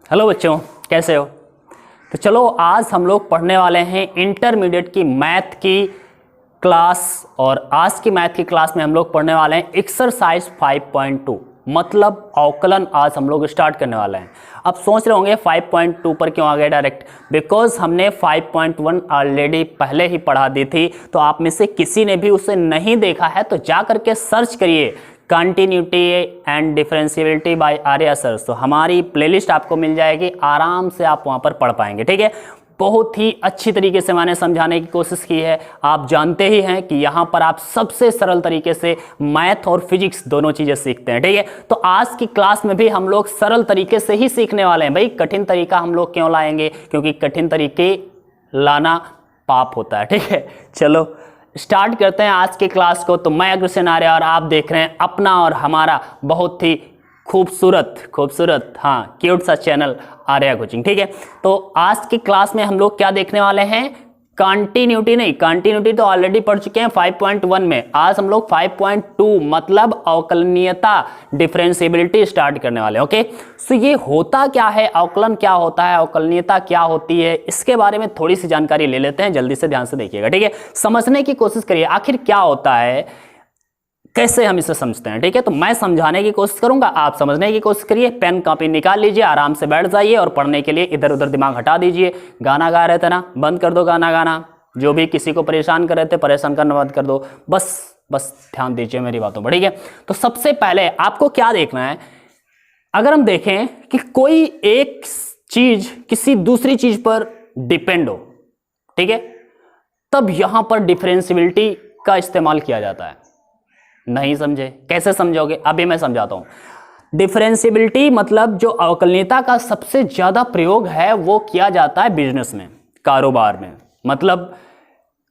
Hello बच्चों, कैसे हो? तो चलो आज हम लोग पढ़ने वाले हैं इंटरमीडिएट की मैथ की क्लास। और आज की मैथ की क्लास में हम लोग पढ़ने वाले हैं एक्सरसाइज 5.2 मतलब अवकलन। आज हम लोग स्टार्ट करने वाले हैं। अब सोच रहे होंगे 5.2 पर क्यों आ गए डायरेक्ट, बिकॉज हमने 5.1 ऑलरेडी पहले ही पढ़ा दी थी। तो आप में से किसी ने भी उसे नहीं देखा है तो जा करके सर्च करिए continuity and differentiability by Arya sir. तो हमारी प्लेलिस्ट आपको मिल जाएगी, आराम से आप वहां पर पढ़ पाएंगे। ठीक है, बहुत ही अच्छी तरीके से मैंने समझाने की कोशिश की है। आप जानते ही हैं कि यहाँ पर आप सबसे सरल तरीके से मैथ और फिजिक्स दोनों चीजें सीखते हैं। ठीक है, तो आज की क्लास में भी हम लोग सरल तरीके से ही सीखने वाले हैं। भाई कठिन तरीका हम लोग क्यों लाएंगे, क्योंकि कठिन तरीके लाना पाप होता है। ठीक है, चलो स्टार्ट करते हैं आज के क्लास को। तो मैं अग्रसेन आर्या और आप देख रहे हैं अपना और हमारा बहुत ही खूबसूरत क्यूट सा चैनल आर्या कोचिंग। ठीक है, तो आज की क्लास में हम लोग क्या देखने वाले हैं, कंटिन्यूटी तो ऑलरेडी पढ़ चुके हैं 5.1 में। आज हम लोग 5.2 मतलब अवकलनीयता डिफरेंशियबिलिटी स्टार्ट करने वाले हैं। ओके, सो ये होता क्या है, अवकलन क्या होता है, अवकलनीयता क्या होती है, इसके बारे में थोड़ी सी जानकारी ले लेते हैं। जल्दी से ध्यान से देखिएगा। ठीक है, समझने की कोशिश करिए आखिर क्या होता है, कैसे हम इसे समझते हैं। ठीक है, तो मैं समझाने की कोशिश करूंगा, आप समझने की कोशिश करिए। पेन कॉपी निकाल लीजिए, आराम से बैठ जाइए और पढ़ने के लिए इधर उधर दिमाग हटा दीजिए। गाना गा रहे थे ना, बंद कर दो गाना। जो भी किसी को परेशान कर रहे थे, परेशान करना बंद कर दो। बस ध्यान दीजिए मेरी बातों पर। ठीक है, तो सबसे पहले आपको क्या देखना है, अगर हम देखें कि कोई एक चीज किसी दूसरी चीज पर डिपेंड हो, ठीक है, तब यहां पर डिफरेंशियबिलिटी का इस्तेमाल किया जाता है। नहीं समझे? कैसे समझोगे, अभी मैं समझाता हूं। डिफरेंशियबिलिटी मतलब जो अवकलनीयता का सबसे ज्यादा प्रयोग है वो किया जाता है बिजनेस में, कारोबार में। मतलब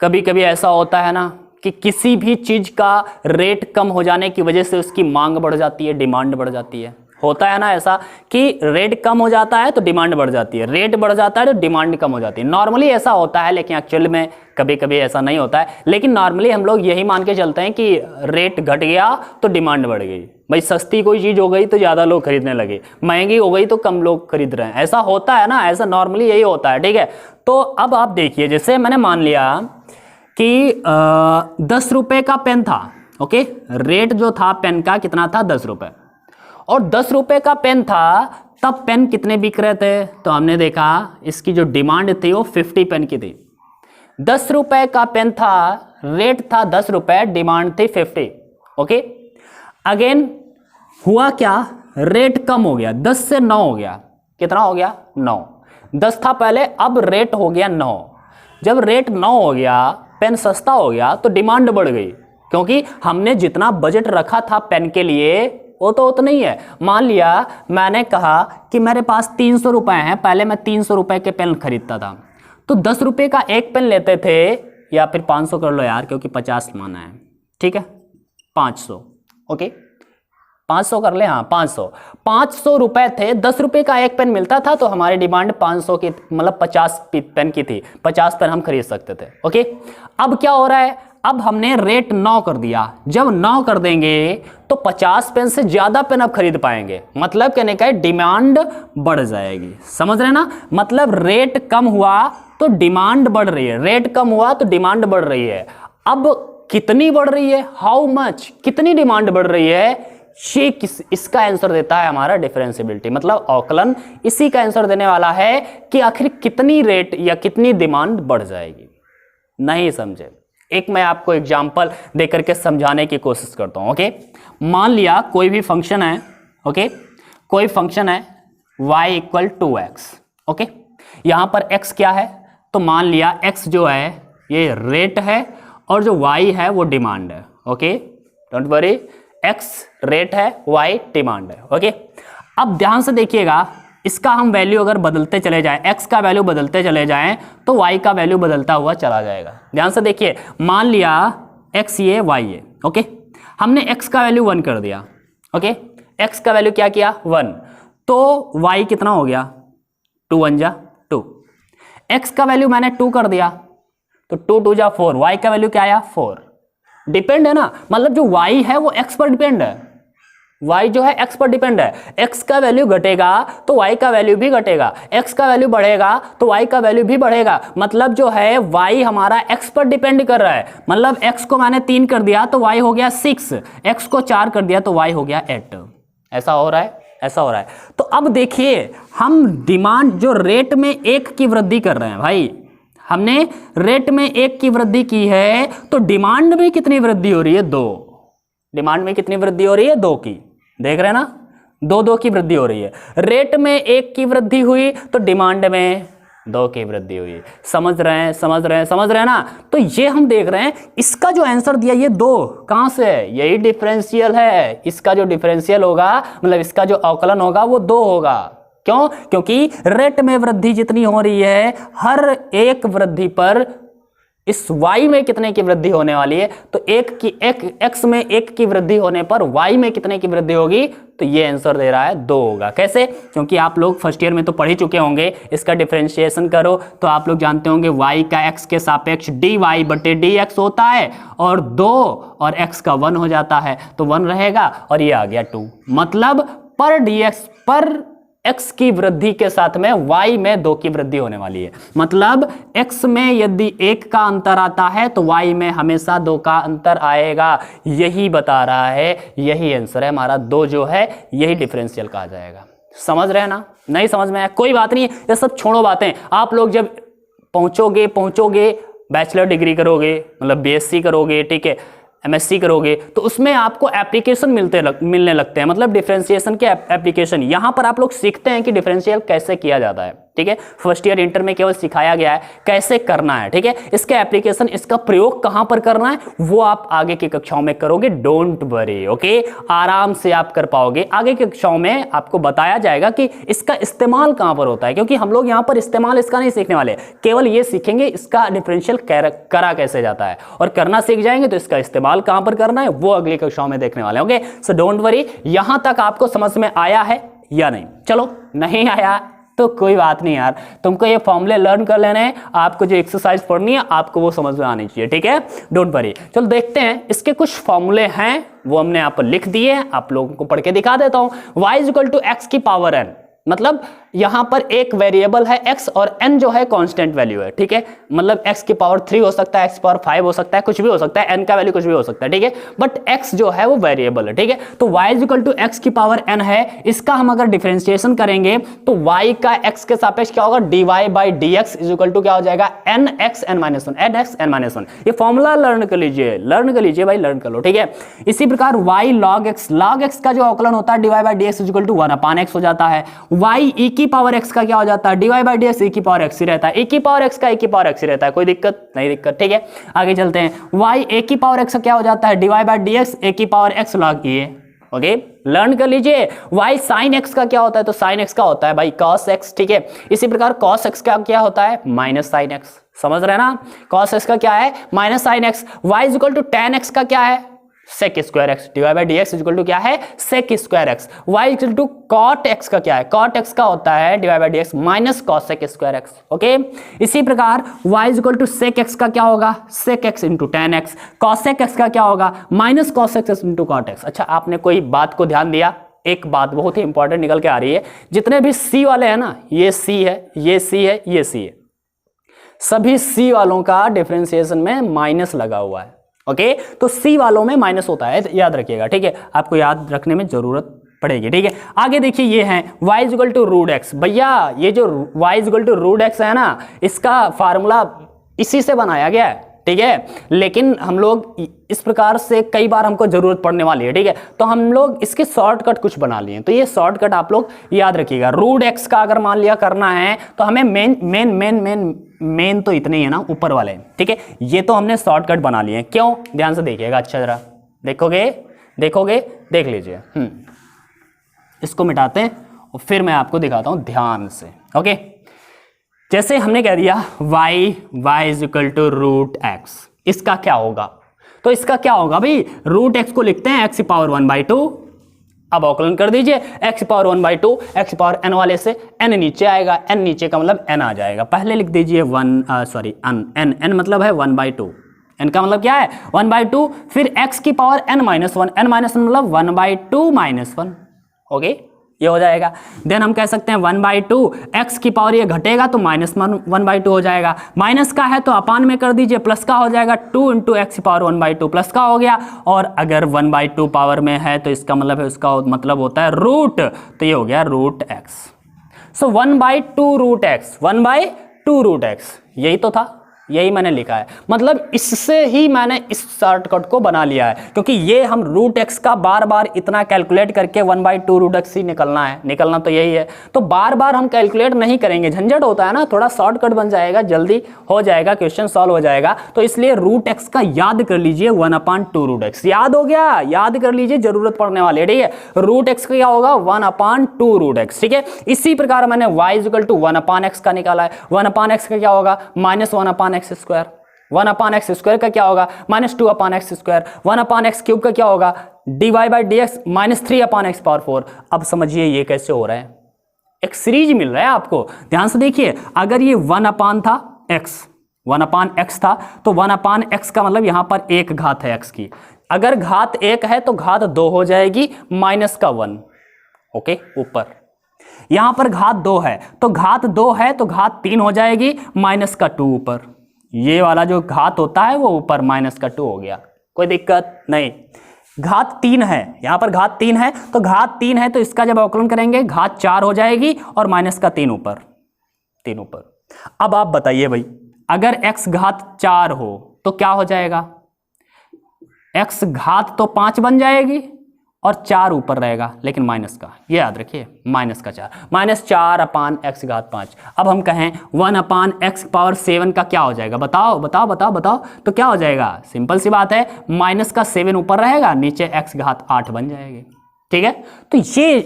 कभी कभी ऐसा होता है ना कि किसी भी चीज का रेट कम हो जाने की वजह से उसकी मांग बढ़ जाती है, डिमांड बढ़ जाती है। होता है ना ऐसा कि रेट कम हो जाता है तो डिमांड बढ़ जाती है, रेट बढ़ जाता है तो डिमांड कम हो जाती है। नॉर्मली ऐसा होता है, लेकिन एक्चुअल में कभी कभी ऐसा नहीं होता है। लेकिन नॉर्मली हम लोग यही मान के चलते हैं कि रेट घट गया तो डिमांड बढ़ गई। भाई सस्ती कोई चीज हो गई तो ज्यादा लोग खरीदने लगे, महंगी हो गई तो कम लोग खरीद रहे हैं। ऐसा होता है ना, ऐसा नॉर्मली यही होता है। ठीक है, तो अब आप देखिए, जैसे मैंने मान लिया कि 10 रुपए का पेन था। ओके, रेट जो था पेन का कितना था, 10 रुपए, और 10 रुपए का पेन था, तब पेन कितने बिक रहे थे, तो हमने देखा इसकी जो डिमांड थी वो 50 पेन की थी। 10 रुपए का पेन था, रेट था 10 रुपए, डिमांड थी 50। ओके, अगेन हुआ क्या, रेट कम हो गया, 10 से 9 हो गया। कितना हो गया, 9। 10 था पहले, अब रेट हो गया 9। जब रेट 9 हो गया, पेन सस्ता हो गया तो डिमांड बढ़ गई, क्योंकि हमने जितना बजट रखा था पेन के लिए वो तो उतना ही है। मान लिया मैंने कहा कि मेरे पास 300 रुपए हैं, पहले मैं 300 रुपए के पेन खरीदता था, तो 10 रुपए का एक पेन लेते थे, या फिर 500 कर लो यार, क्योंकि 50 माना है। ठीक है, 500। ओके, 500 कर ले, हाँ 500 रुपए थे, 10 रुपए का एक पेन मिलता था, तो हमारी डिमांड 500 की, मतलब 50 पेन की थी, 50 पेन हम खरीद सकते थे। ओके, अब क्या हो रहा है, अब हमने रेट 9 कर दिया। जब 9 कर देंगे तो 50 पेन से ज्यादा पेन अब खरीद पाएंगे, मतलब कहने का डिमांड बढ़ जाएगी। समझ रहे ना, मतलब रेट कम हुआ तो डिमांड बढ़ रही है, रेट कम हुआ तो डिमांड बढ़ रही है। अब कितनी बढ़ रही है, हाउ मच, कितनी डिमांड बढ़ रही है, ये इसका आंसर देता है हमारा डिफरेंशियबिलिटी, मतलब अवकलन इसी का आंसर देने वाला है कि आखिर कितनी रेट या कितनी डिमांड बढ़ जाएगी। नहीं समझे? एक मैं आपको एग्जांपल देकर के समझाने की कोशिश करता हूं। ओके, मान लिया कोई भी फंक्शन है। ओके, कोई फंक्शन है y = 2x। ओके, यहां पर x क्या है, तो मान लिया x जो है ये रेट है और जो y है वो डिमांड है। Okay, don't worry, x rate है, y डिमांड है। ओके, अब ध्यान से देखिएगा, इसका हम वैल्यू अगर बदलते चले जाएं, x का वैल्यू बदलते चले जाएं तो y का वैल्यू बदलता हुआ चला जाएगा। ध्यान से देखिए, मान लिया x ये y ये। ओके, हमने x का वैल्यू 1 कर दिया। ओके, x का वैल्यू क्या किया, 1, तो y कितना हो गया, 2 1 जा 2। x का वैल्यू मैंने 2 कर दिया, तो 2 2 जा 4, y का वैल्यू क्या आया, 4। डिपेंड है ना, मतलब जो y है वो x पर डिपेंड है, y जो है x पर डिपेंड है, x का वैल्यू घटेगा तो y का वैल्यू भी घटेगा, x का वैल्यू बढ़ेगा तो y का वैल्यू भी बढ़ेगा। मतलब जो है y हमारा x पर डिपेंड कर रहा है, मतलब x को मैंने 3 कर दिया तो y हो गया 6, x को 4 कर दिया तो y हो गया 8। ऐसा हो रहा है, ऐसा हो रहा है। तो अब देखिए हम डिमांड जो रेट में 1 की वृद्धि कर रहे हैं भाई, हमने रेट में 1 की वृद्धि की है तो डिमांड में कितनी वृद्धि हो रही है? 2। डिमांड में कितनी वृद्धि हो रही है? 2 की। देख रहे हैं ना, 2 की वृद्धि हो रही है। रेट में 1 की वृद्धि हुई तो डिमांड में 2 की वृद्धि हुई। समझ रहे हैं, समझ रहे हैं, समझ रहे हैं ना। तो ये हम देख रहे हैं इसका जो आंसर दिया ये 2 कहां से है? यही डिफरेंशियल है। इसका जो डिफरेंशियल होगा मतलब इसका जो अवकलन होगा वो 2 होगा। क्यों? क्योंकि रेट में वृद्धि जितनी हो रही है, हर एक वृद्धि पर इस y में कितने की वृद्धि होने वाली है, तो x में 1 की वृद्धि होने पर y में कितने की वृद्धि होगी? तो ये आंसर दे रहा है 2 होगा। कैसे? क्योंकि आप लोग फर्स्ट ईयर में तो पढ़ ही चुके होंगे, इसका डिफरेंशिएशन करो तो आप लोग जानते होंगे y का x के सापेक्ष dy बटे dx होता है और 2 और x का 1 हो जाता है तो 1 रहेगा और ये आ गया 2। मतलब पर dx पर x की वृद्धि के साथ में y में 2 की वृद्धि होने वाली है। मतलब x में यदि 1 का अंतर आता है तो y में हमेशा 2 का अंतर आएगा। यही बता रहा है, यही आंसर है हमारा 2 जो है यही डिफरेंशियल कहा जाएगा। समझ रहे हैं ना? नहीं समझ में आया कोई बात नहीं, ये सब छोड़ो बातें। आप लोग जब पहुंचोगे बैचलर डिग्री करोगे, मतलब BSc करोगे, ठीक है, MSc करोगे तो उसमें आपको एप्लीकेशन मिलने लगते हैं, मतलब डिफरेंशिएशन के एप्लीकेशन। यहां पर आप लोग सीखते हैं कि डिफरेंशियल कैसे किया जाता है, ठीक है। फर्स्ट ईयर इंटर में केवल सिखाया गया है कैसे करना है, ठीक है। इसके एप्लीकेशन, इसका प्रयोग कहां पर करना है वो आप आगे की कक्षाओं में करोगे। डोंट वरी, ओके, आराम से आप कर पाओगे। आगे की कक्षाओं में आपको बताया जाएगा कि इसका इस्तेमाल कहां पर होता है, क्योंकि हम लोग यहां पर इस्तेमाल इसका नहीं सीखने वाले, केवल ये सीखेंगे इसका डिफरेंशियल करा कैसे जाता है, और करना सीख जाएंगे तो इसका इस्तेमाल कहां पर करना है वो अगली कक्षाओं में देखने वाले हैं। Okay, so don't worry. यहां तक आपको समझ में आया है या नहीं? चलो, नहीं आया तो कोई बात नहीं यार, तुमको ये फॉर्मूले लर्न कर लेने हैं, आपको जो एक्सरसाइज पढ़नी है आपको वो समझ में आनी चाहिए, ठीक है। डोंट वरी, चलो देखते हैं। इसके कुछ फॉर्मूले हैं वो हमने यहाँ पर लिख दिए, आप लोगों को पढ़ के दिखा देता हूं। y इक्वल टू एक्स की पावर n, मतलब यहां पर एक वेरिएबल है x और n जो है कांस्टेंट वैल्यू है, ठीक है। मतलब x की पावर 3 हो सकता है, x की पावर 5 हो सकता है, कुछ भी हो सकता है, n का वैल्यू कुछ भी हो सकता है, ठीक है। बट x जो है वो वेरिएबल है, ठीक है। तो y इक्वल टू एक्स की पावर n है, इसका हम अगर डिफरेंशिएशन करेंगे तो y का x के सापेक्ष क्या होगा, dy by dx is equal to क्या हो जाएगा, nx n minus 1, nx n minus 1। ये फॉर्मूला लर्न कर लीजिए, लर्न कर लीजिए भाई, लर्न कर लो, ठीक है। इसी प्रकार y log x का जो अवकलन होता है dy by dx is equal to 1 upon x हो जाता है। y e की पावर x का क्या हो जाता है, dy बाई dx e की पावर x ही रहता है, e की पावर x का e की पावर x ही रहता है, कोई दिक्कत नहीं, दिक्कत, ठीक है। आगे चलते हैं, y a की पावर x का क्या हो जाता है, dy बाई dx a की power x log e। Okay, learn कर लीजिए। y sin x का क्या होता है, तो sin x का होता है भाई cos x, ठीक है। इसी प्रकार cos x का क्या होता है, माइनस sin x, समझ रहे हैं ना। cos x का क्या है, minus sin x। y is equal to tan x का क्या है, sec square x, divide by dx equal to क्या है, sec square x. y equal to cot x का क्या है, cot x का होता है divide by dx minus cos sec square x. Okay, इसी प्रकार y equal to sec x का क्या होगा, sec x into tan x। cos sec x का क्या होगा, minus cos x into cot x। अच्छा, आपने कोई बात को ध्यान दिया, एक बात बहुत ही इंपॉर्टेंट निकल के आ रही है। जितने भी c वाले हैं ना, ये c है, ये c है, ये c है, सभी c वालों का डिफरेंशिएशन में माइनस लगा हुआ है। ओके, तो सी वालों में माइनस होता है, याद रखिएगा, ठीक है। आपको याद रखने में जरूरत पड़ेगी, ठीक है। आगे देखिए, ये है y equal to root x. भैया ये जो y equal to root x है ना, इसका फार्मूला इसी से बनाया गया है, ठीक है। लेकिन हम लोग इस प्रकार से कई बार हमको जरूरत पड़ने वाली है, ठीक है। तो हम लोग इसके शॉर्टकट कुछ बना लिए, तो ये शॉर्टकट आप लोग याद रखिएगा। रूट एक्स का अगर मान लिया करना है तो हमें मेन तो इतने ही है ना, ऊपर वाले, ठीक है। ये तो हमने शॉर्टकट बना लिए हैं, क्यों, ध्यान से देखिएगा, अच्छा जरा देखोगे, देख लीजिए। इसको मिटाते हैं और फिर मैं आपको दिखाता हूं ध्यान से। ओके, जैसे हमने कह दिया y is equal to root x, इसका क्या होगा, तो इसका क्या होगा भाई, रूट एक्स को लिखते हैं x की पावर 1/2। अब अवकलन कर दीजिए, x की पावर 1/2, x की पावर n वाले से n नीचे आएगा, n नीचे का मतलब n आ जाएगा। पहले लिख दीजिए n मतलब है 1/2, n का मतलब क्या है 1/2, फिर x की power n minus one, n minus one मतलब 1/2 माइनस वन। ओके, ये हो जाएगा। देन हम कह सकते हैं 1/2, x की पावर ये घटेगा तो माइनस 1/2 हो जाएगा, माइनस का है तो अपान में कर दीजिए, प्लस का हो जाएगा 2 इंटू एक्स की पावर 1/2 प्लस का हो गया, और अगर 1/2 पावर में है तो इसका मतलब है, उसका मतलब होता है रूट, तो ये हो गया रूट एक्स। सो 1/2 रूट एक्स, 1/2 रूट एक्स, यही तो था, यही मैंने लिखा है। मतलब इससे ही मैंने इस शॉर्टकट को बना लिया है, क्योंकि ये हम रूट एक्स का बार बार इतना कैलकुलेट करके 1/2 रूट एक्स ही निकलना है, निकलना तो यही है, तो बार बार हम कैलकुलेट नहीं करेंगे, झंझट होता है ना, थोड़ा शॉर्टकट बन जाएगा, जल्दी हो जाएगा, क्वेश्चन सॉल्व हो जाएगा। तो इसलिए रूट एक्स का याद कर लीजिए 1/2 रूट एक्स, याद हो गया, याद कर लीजिए, जरूरत पड़ने वाली है, ठीक है। रूट एक्स का क्या होगा 1/2 रूट एक्स, ठीक है। इसी प्रकार मैंने y इक्वल टू 1/x का निकाला है, 1/x का क्या होगा minus 1/x square, 1/x square का क्या होगा minus 2/x square, 1/x cube का क्या होगा dy/dx माइनस 3/x पावर 4। अब समझिए ये कैसे हो रहा है, एक सीरीज मिल रहा है आपको, ध्यान से देखिए। अगर ये 1 था x, 1/x था, तो 1/x का मतलब यहां पर एक घात है x की, अगर घात 1 है तो घात 2 हो जाएगी माइनस का 1, ओके ऊपर। यहां पर घात 2 है तो घात 2 है तो घात 3 हो जाएगी माइनस का 2 ऊपर, ये वाला जो घात होता है वो ऊपर माइनस का 2 हो गया, कोई दिक्कत नहीं। घात 3 है, यहां पर घात 3 है तो घात 3 है तो इसका जब अवकलन करेंगे घात 4 हो जाएगी और माइनस का 3 ऊपर, 3 ऊपर। अब आप बताइए भाई, अगर x घात 4 हो तो क्या हो जाएगा, x घात तो 5 बन जाएगी और 4 ऊपर रहेगा, लेकिन माइनस का, ये याद रखिए माइनस का 4, माइनस 4/x घात 5। अब हम कहें 1/x पावर 7 का क्या हो जाएगा, बताओ बताओ बताओ बताओ, तो क्या हो जाएगा, सिंपल सी बात है, माइनस का 7 ऊपर रहेगा, नीचे x घात 8 बन जाएगी, ठीक है। तो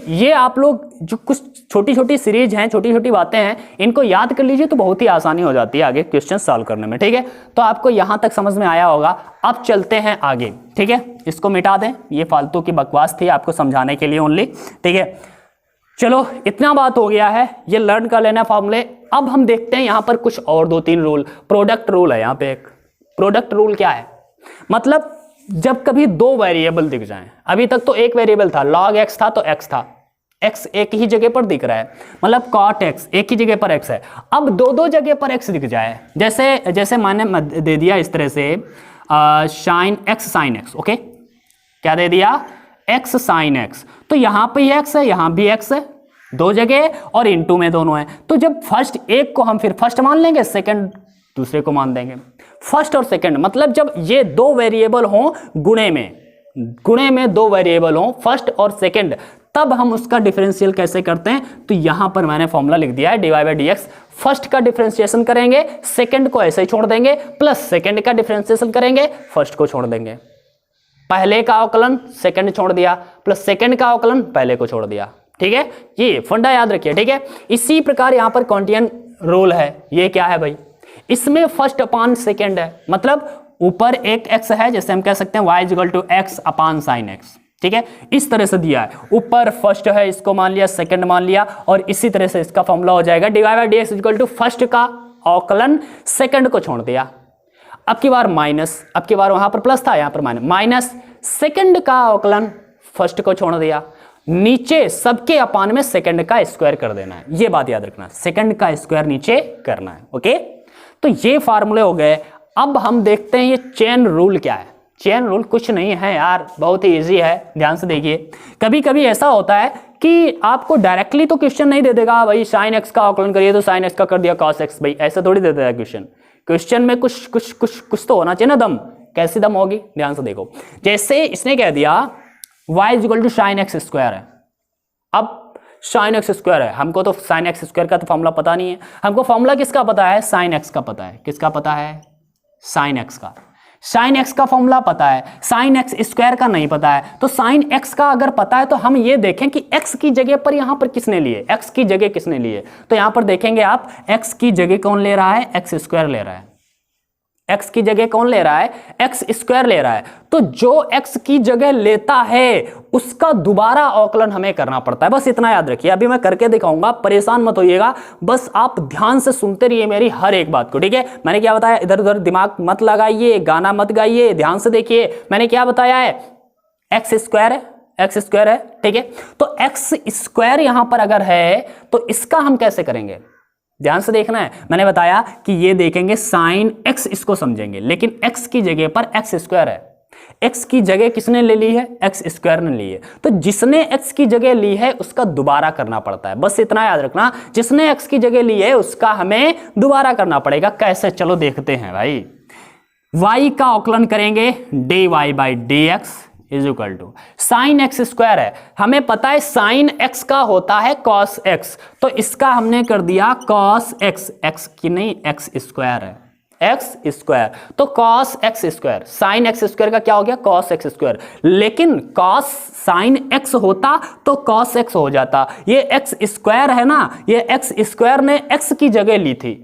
ये आप लोग जो कुछ छोटी छोटी सीरीज हैं, छोटी छोटी बातें हैं, इनको याद कर लीजिए तो बहुत ही आसानी हो जाती है आगे क्वेश्चन सॉल्व करने में, ठीक है। तो आपको यहां तक समझ में आया होगा। अब चलते हैं आगे, ठीक है, इसको मिटा दें, ये फालतू की बकवास थी आपको समझाने के लिए ओनली, ठीक है। चलो इतना बात हो गया है, ये लर्न कर लेना फॉर्मूले। अब हम देखते हैं यहां पर कुछ और 2-3 रूल। प्रोडक्ट रूल है, यहां पे एक प्रोडक्ट रूल क्या है, मतलब जब कभी 2 वेरिएबल दिख जाएं, अभी तक तो एक वेरिएबल था, log x था तो x था, x एक ही जगह पर दिख रहा है, मतलब cot x एक ही जगह पर x है। अब 2-2 जगह पर x दिख जाए, जैसे जैसे मैंने दे दिया इस तरह से sin x, ओके, क्या दे दिया x sin x, तो यहां पे x है, यहां भी x है, 2 जगह और इनटू में दोनों है। तो जब फर्स्ट एक को हम फिर फर्स्ट मान लेंगे, सेकंड दूसरे को मान देंगे। फर्स्ट और सेकंड मतलब जब ये 2 वेरिएबल हों गुणे में 2 वेरिएबल हों फर्स्ट और सेकंड, तब हम उसका डिफरेंशियल कैसे करते हैं, तो यहां पर मैंने फॉर्मूला लिख दिया है dy/dx। फर्स्ट का डिफरेंशिएशन करेंगे, सेकंड को ऐसे ही छोड़ देंगे, प्लस सेकंड का डिफरेंशिएशन करेंगे, फर्स्ट को छोड़ देंगे। पहले का अवकलन सेकंड छोड़ दिया, प्लस सेकंड का अवकलन पहले को छोड़ दिया, ठीक है। ये फंडा याद रखिए, ठीक है। इसी प्रकार यहां पर कॉन्टिन्यूअस रूल है, ये क्या है भाई, इसमें फर्स्ट अपान सेकंड है, मतलब ऊपर एक x है, जैसे हम कह सकते हैं y equal to x upon sine x, ठीक है। इस तरह से दिया है, ऊपर फर्स्ट है इसको मान लिया, सेकंड मान लिया, और इसी तरह से इसका फॉर्मूला हो जाएगा dy/dx इक्वल टू फर्स्ट का अवकलन सेकंड को छोड़ दिया, अब की बार माइनस, अब की बार वहां पर प्लस था यहां पर माइनस, सेकंड का अवकलन फर्स्ट को छोड़ दिया, नीचे सबके अपान में सेकंड का स्क्वायर कर देना है, ये बात याद रखना, सेकंड का स्क्वायर नीचे करना है, ओके। तो ये फार्मूले हो गए। अब हम देखते हैं ये चेन रूल क्या है। चेन रूल कुछ नहीं है यार, बहुत ही इजी है, ध्यान से देखिए। कभी कभी ऐसा होता है कि आपको डायरेक्टली तो क्वेश्चन नहीं दे देगा भाई साइन एक्स का अवकलन करिए, तो साइन एक्स का कर दिया कॉस एक्स, भाई ऐसा थोड़ी दे देगा क्वेश्चन में कुछ तो होना चाहिए ना दम, कैसी दम होगी, ध्यान से देखो। जैसे इसने कह दिया y equal to sine x square है, अब साइन एक्स स्क्वायर है, हमको तो साइन एक्स स्क्वायर का तो फॉर्मूला पता नहीं है, हमको फॉर्मूला किसका पता है, साइन एक्स का पता है, किसका पता है, साइन एक्स का। साइन एक्स का फॉर्मूला पता है, साइन एक्स स्क्वायर का नहीं पता है। तो साइन एक्स का अगर पता है तो हम ये देखें कि एक्स की जगह पर यहां पर किसने लिए, एक्स की जगह किसने लिए, तो यहां पर देखेंगे आप एक्स की जगह कौन ले रहा है, एक्स स्क्वायर ले रहा है, x की जगह कौन ले रहा है, एक्स स्क्वायर ले रहा है। तो जो x की जगह लेता है उसका दोबारा अवकलन हमें करना पड़ता है, बस इतना याद रखिए। अभी मैं करके दिखाऊंगा, परेशान मत होइएगा, बस आप ध्यान से सुनते रहिए मेरी हर एक बात को, ठीक है। मैंने क्या बताया, इधर उधर दिमाग मत लगाइए, गाना मत गाइए, ध्यान से देखिए। मैंने क्या बताया है, एक्स स्क्वायर है, एक्स स्क्वायर है, ठीक है। तो एक्स स्क्वायर यहां पर अगर है तो इसका हम कैसे करेंगे, ध्यान से देखना है। मैंने बताया कि ये देखेंगे साइन एक्स, इसको समझेंगे, लेकिन एक्स की जगह पर एक्स स्क्वायर है। एक्स की जगह किसने ले ली है, एक्स स्क्वायर ने ली है। तो जिसने एक्स की जगह ली है उसका दोबारा करना पड़ता है, बस इतना याद रखना। जिसने एक्स की जगह ली है उसका हमें दोबारा करना पड़ेगा। कैसे, चलो देखते हैं भाई। y का अवकलन करेंगे, d y by d x is equal to sine x square है। हमें पता है साइन एक्स का होता है कॉस एक्स, तो इसका हमने कर दिया कॉस एक्स, एक्स की नहीं एक्स स्क्वायर है, एक्स स्क्वायर, तो cos x square. Sign x square का क्या हो गया, कॉस एक्स स्क्वायर। लेकिन कॉस साइन एक्स होता तो कॉस एक्स हो जाता, ये एक्स स्क्वायर है ना, ये एक्स स्क्वायर ने एक्स की जगह ली थी,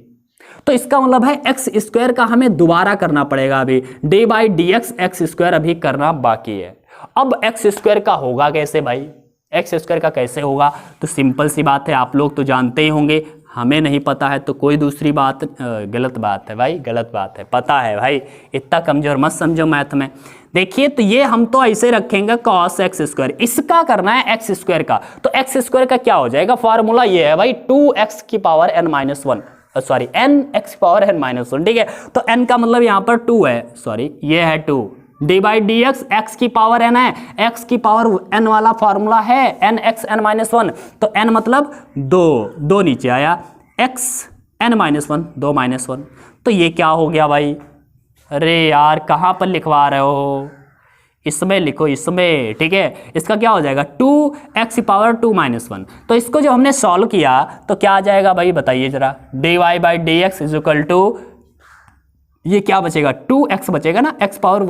तो इसका मतलब है एक्स स्क्वायर का हमें दोबारा करना पड़ेगा। अभी D by d x square अभी करना बाकी है। अब एक्स स्क्वायर का होगा कैसे भाई, एक्स स्क्वायर का कैसे होगा, तो सिंपल सी बात है, आप लोग तो जानते ही होंगे। हमें नहीं पता है तो कोई दूसरी बात गलत बात है भाई, गलत बात है। पता है भाई, इतना कमजोर मत समझो मैथ में। देखिए, तो ये हम तो ऐसे रखेंगे cos एक्स स्क्वायर, इसका करना है एक्स स्क्वायर का, तो एक्स स्क्वायर का क्या हो जाएगा, फॉर्मूला ये है भाई 2x की power n minus one, sorry n x power n minus one, ठीक है। तो n का मतलब यहाँ पर 2 है, सॉरी ये है 2, D by d x, x की पावर n है, x की पावर n वाला फॉर्मूला है n x n minus one, तो n मतलब 2 नीचे आया, x n minus one, 2 minus one, तो ये क्या हो गया भाई। अरे यार कहाँ पर लिखवा रहे हो, इसमें लिखो, इसमें, ठीक है। इसका क्या हो जाएगा 2x पावर 2 माइनस वन। तो इसको जो हमने सॉल्व किया तो क्या आ जाएगा भाई, बताइए जरा, d y by d x is equal to, ये क्या बचेगा 2x बचेगा ना, x पावर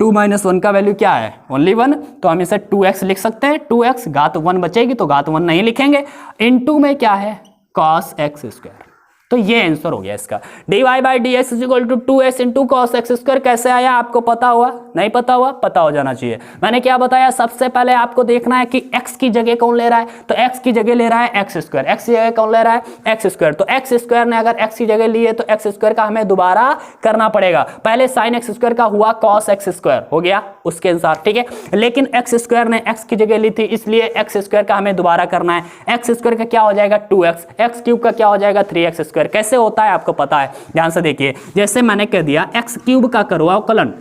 2 माइनस वन का वैल्यू क्या है, ओनली 1, तो हम इसे 2x लिख सकते हैं। 2x घात 1 बचेगी तो घात 1 नहीं लिखेंगे। इनटू में क्या है cos x स्क्वायर, तो ये आंसर हो गया इसका। D y by d x is equal to 2x into cos x square. कैसे आया आपको पता हुआ, नहीं पता हुआ, पता हो जाना चाहिए। मैंने क्या बताया, सबसे पहले आपको देखना है कि x की जगह कौन ले रहा है, तो x की जगह ले रहा है एक्स स्क्वायर, x की जगह कौन ले रहा है एक्स स्क्वायर, तो एक्स स्क्वायर ने अगर x की जगह ली है तो एक्स स्क्वायर का हमें दोबारा करना पड़ेगा। पहले साइन एक्स स्क्वायर का हुआ कॉस एक्स स्क्वायर हो गया उसके अनुसार, ठीक है। लेकिन एक्स स्क्वायर ने x की जगह ली थी, इसलिए एक्स स्क्वायर का हमें दोबारा करना है। एक्स स्क्वायर का क्या हो जाएगा 2x, एक्स क्यूब का क्या हो जाएगा 3x स्क्वायर। कैसे होता है आपको पता है, ध्यान से देखिए। जैसे मैंने कह दिया एक्स क्यूब का करो अवकलन,